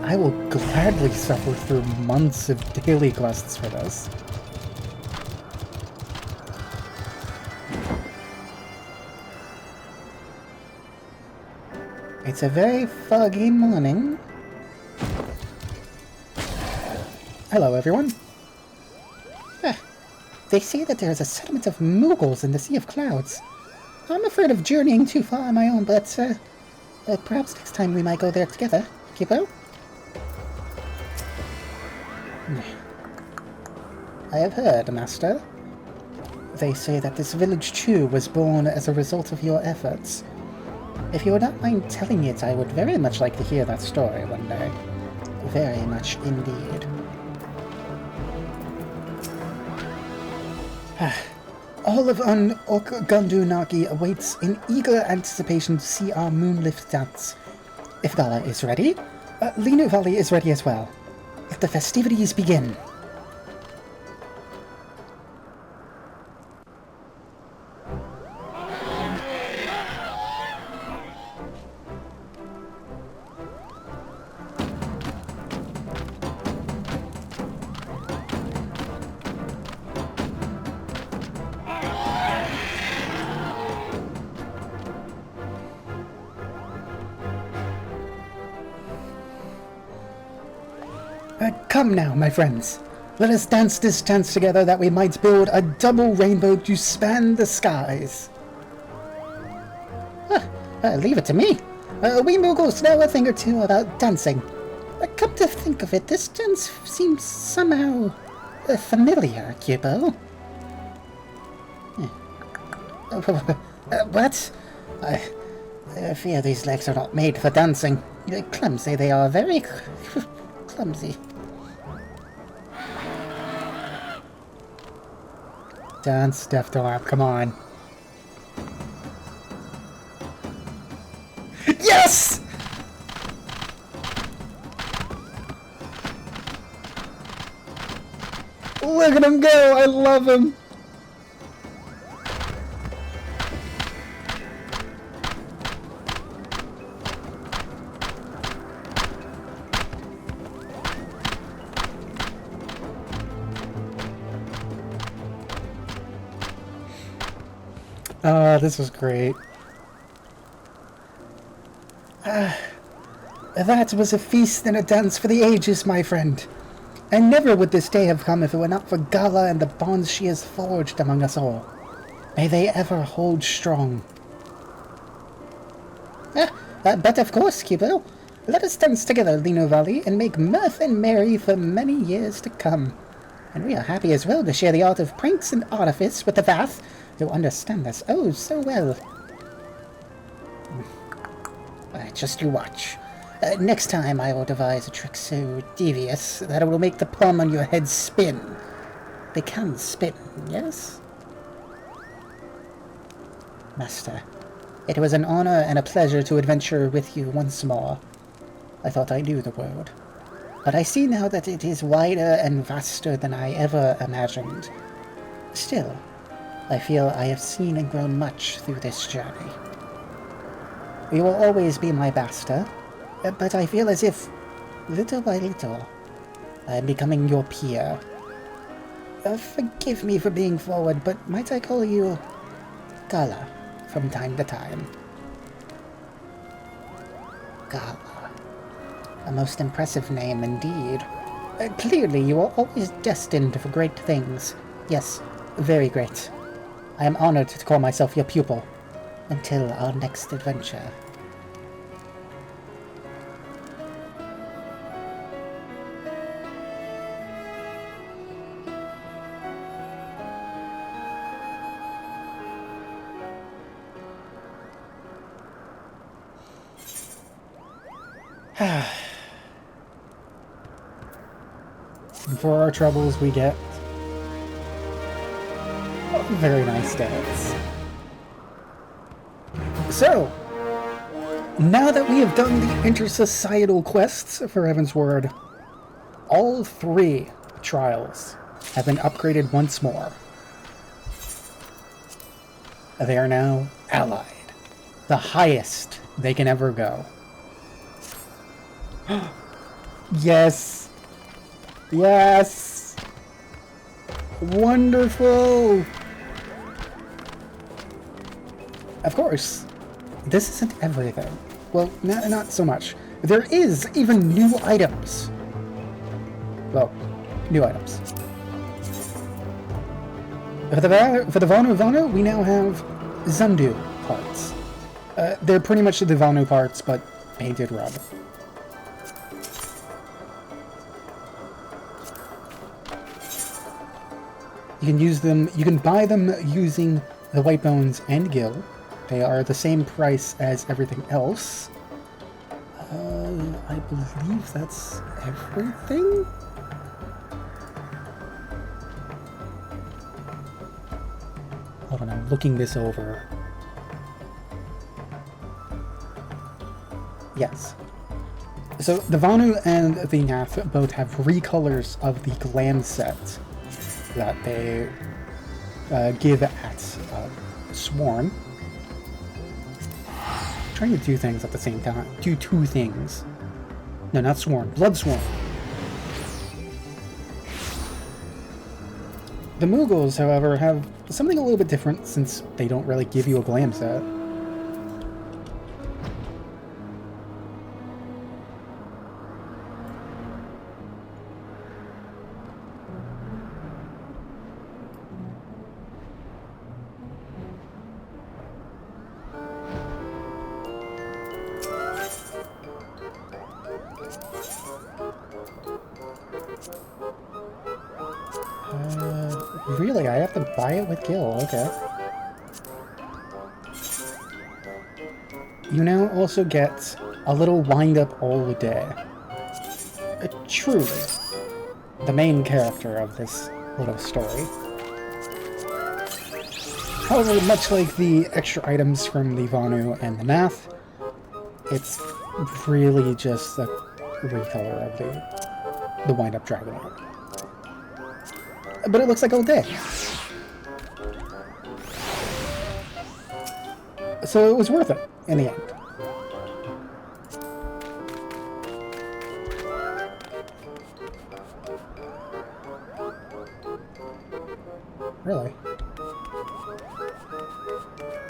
I will gladly suffer through months of daily quests for this. It's a very foggy morning. Hello, everyone. They say that there is a settlement of Mughals in the Sea of Clouds. I'm afraid of journeying too far on my own, but perhaps next time we might go there together. Cubo? I have heard, Master. They say that this village too was born as a result of your efforts. If you would not mind telling it, I would very much like to hear that story one day. Very much indeed. All of Gundunagi awaits in eager anticipation to see our moonlift dance. If Gala is ready, Linu Valley is ready as well. Let the festivities begin. Come now, my friends. Let us dance this dance together that we might build a double rainbow to span the skies. Leave it to me. We Mughals know a thing or two about dancing. Come to think of it, this dance seems somehow familiar, Cubo. What? I fear these legs are not made for dancing. Clumsy they are, very clumsy. Dance, Deft Arm, come on. Yes! Look at him go! I love him! This was great. That was a feast and a dance for the ages, my friend. And never would this day have come if it were not for Gala and the bonds she has forged among us all. May they ever hold strong. But of course, Cubo. Let us dance together, Lino Valley, and make mirth and merry for many years to come. And we are happy as well to share the art of pranks and artifice with the Vath, who understand us oh so well. Just you watch. Next time I will devise a trick so devious that it will make the plum on your head spin. They can spin, yes? Master, it was an honor and a pleasure to adventure with you once more. I thought I knew the world, but I see now that it is wider and vaster than I ever imagined. Still, I feel I have seen and grown much through this journey. You will always be my master, but I feel as if, little by little, I am becoming your peer. Forgive me for being forward, but might I call you Gala from time to time? Gala. A most impressive name indeed. Clearly you are always destined for great things. Yes, very great. I am honored to call myself your pupil. Until our next adventure. And for our troubles we get a very nice dance. So, now that we have done the intersocietal quests for Heavensward, all 3 trials have been upgraded once more. They are now allied, the highest they can ever go. Yes! Yes! Wonderful! Of course, this isn't everything. Well, not so much. There is even new items. Well, new items. For the Vanu, we now have Zundu parts. They're pretty much the Vanu parts, but painted red. You can use them. You can buy them using the white bones and gil. They are the same price as everything else. I believe that's everything. Hold on, I'm looking this over. Yes. So the Vanu and the Nath both have recolors of the glam set that they give at Sworn. I'm trying to do things at the same time. Do two things. No, not Sworn. Blood Sworn. The Mughals, however, have something a little bit different since they don't really give you a glam set. Really? I have to buy it with Gil, okay. You now also get a little wind-up all day. Truly, the main character of this little story. However, much like the extra items from the Vanu and the Nath, it's really just a recolor of the wind-up dragon. But it looks like all day. So it was worth it in the end. Really?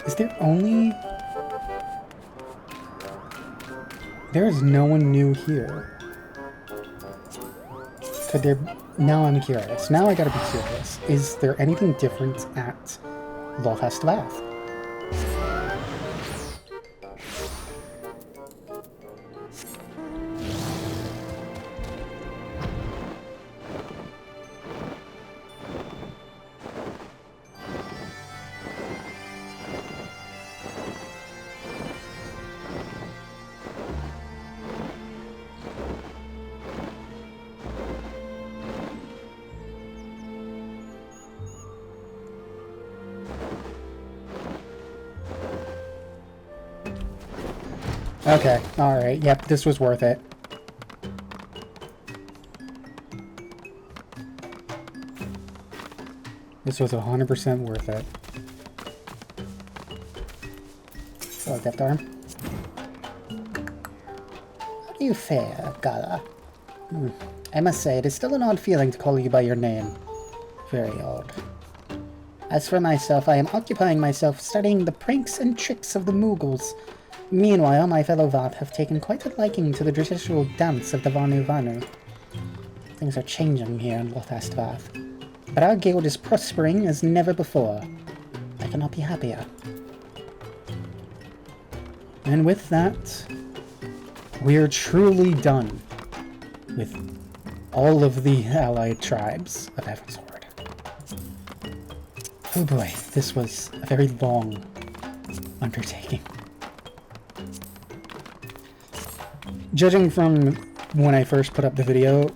Is there only... There is no one new here. Could there... Now I'm curious. Now I gotta be curious. Is there anything different at Lotha's Lath? Okay, alright, yep, this was worth it. This was 100% worth it. Hello, Deft Arm. How do you fare, Gala? I must say, it is still an odd feeling to call you by your name. Very odd. As for myself, I am occupying myself studying the pranks and tricks of the Mughals. Meanwhile, my fellow Vath have taken quite a liking to the traditional dance of the Vanu Vanu. Things are changing here in Lotha's Vath, but our guild is prospering as never before. I cannot be happier. And with that, we're truly done with all of the allied tribes of Evansward. Oh boy, this was a very long undertaking. Judging from when I first put up the video,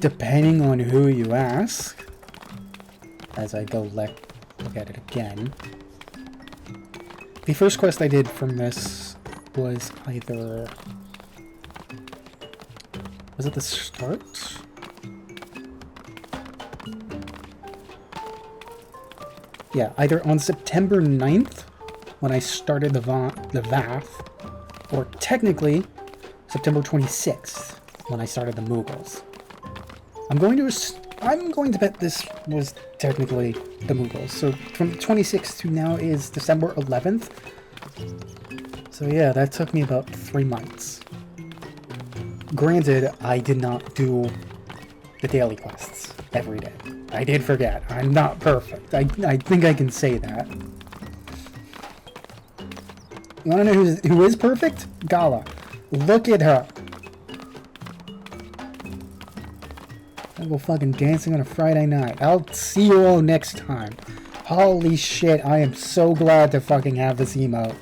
depending on who you ask, as I go look at it again, the first quest I did from this was either... Was it the start? Yeah, either on September 9th, when I started the Vath, or technically September 26th, when I started the Mughals. I'm going to bet this was technically the Mughals. So from 26th to now is December 11th. So yeah, that took me about 3 months. Granted, I did not do the daily quests every day. I did forget. I'm not perfect. I think I can say that. You wanna know who is perfect? Gala. Look at her. people fucking dancing on a Friday night. I'll see you all next time. Holy shit, I am so glad to fucking have this emote.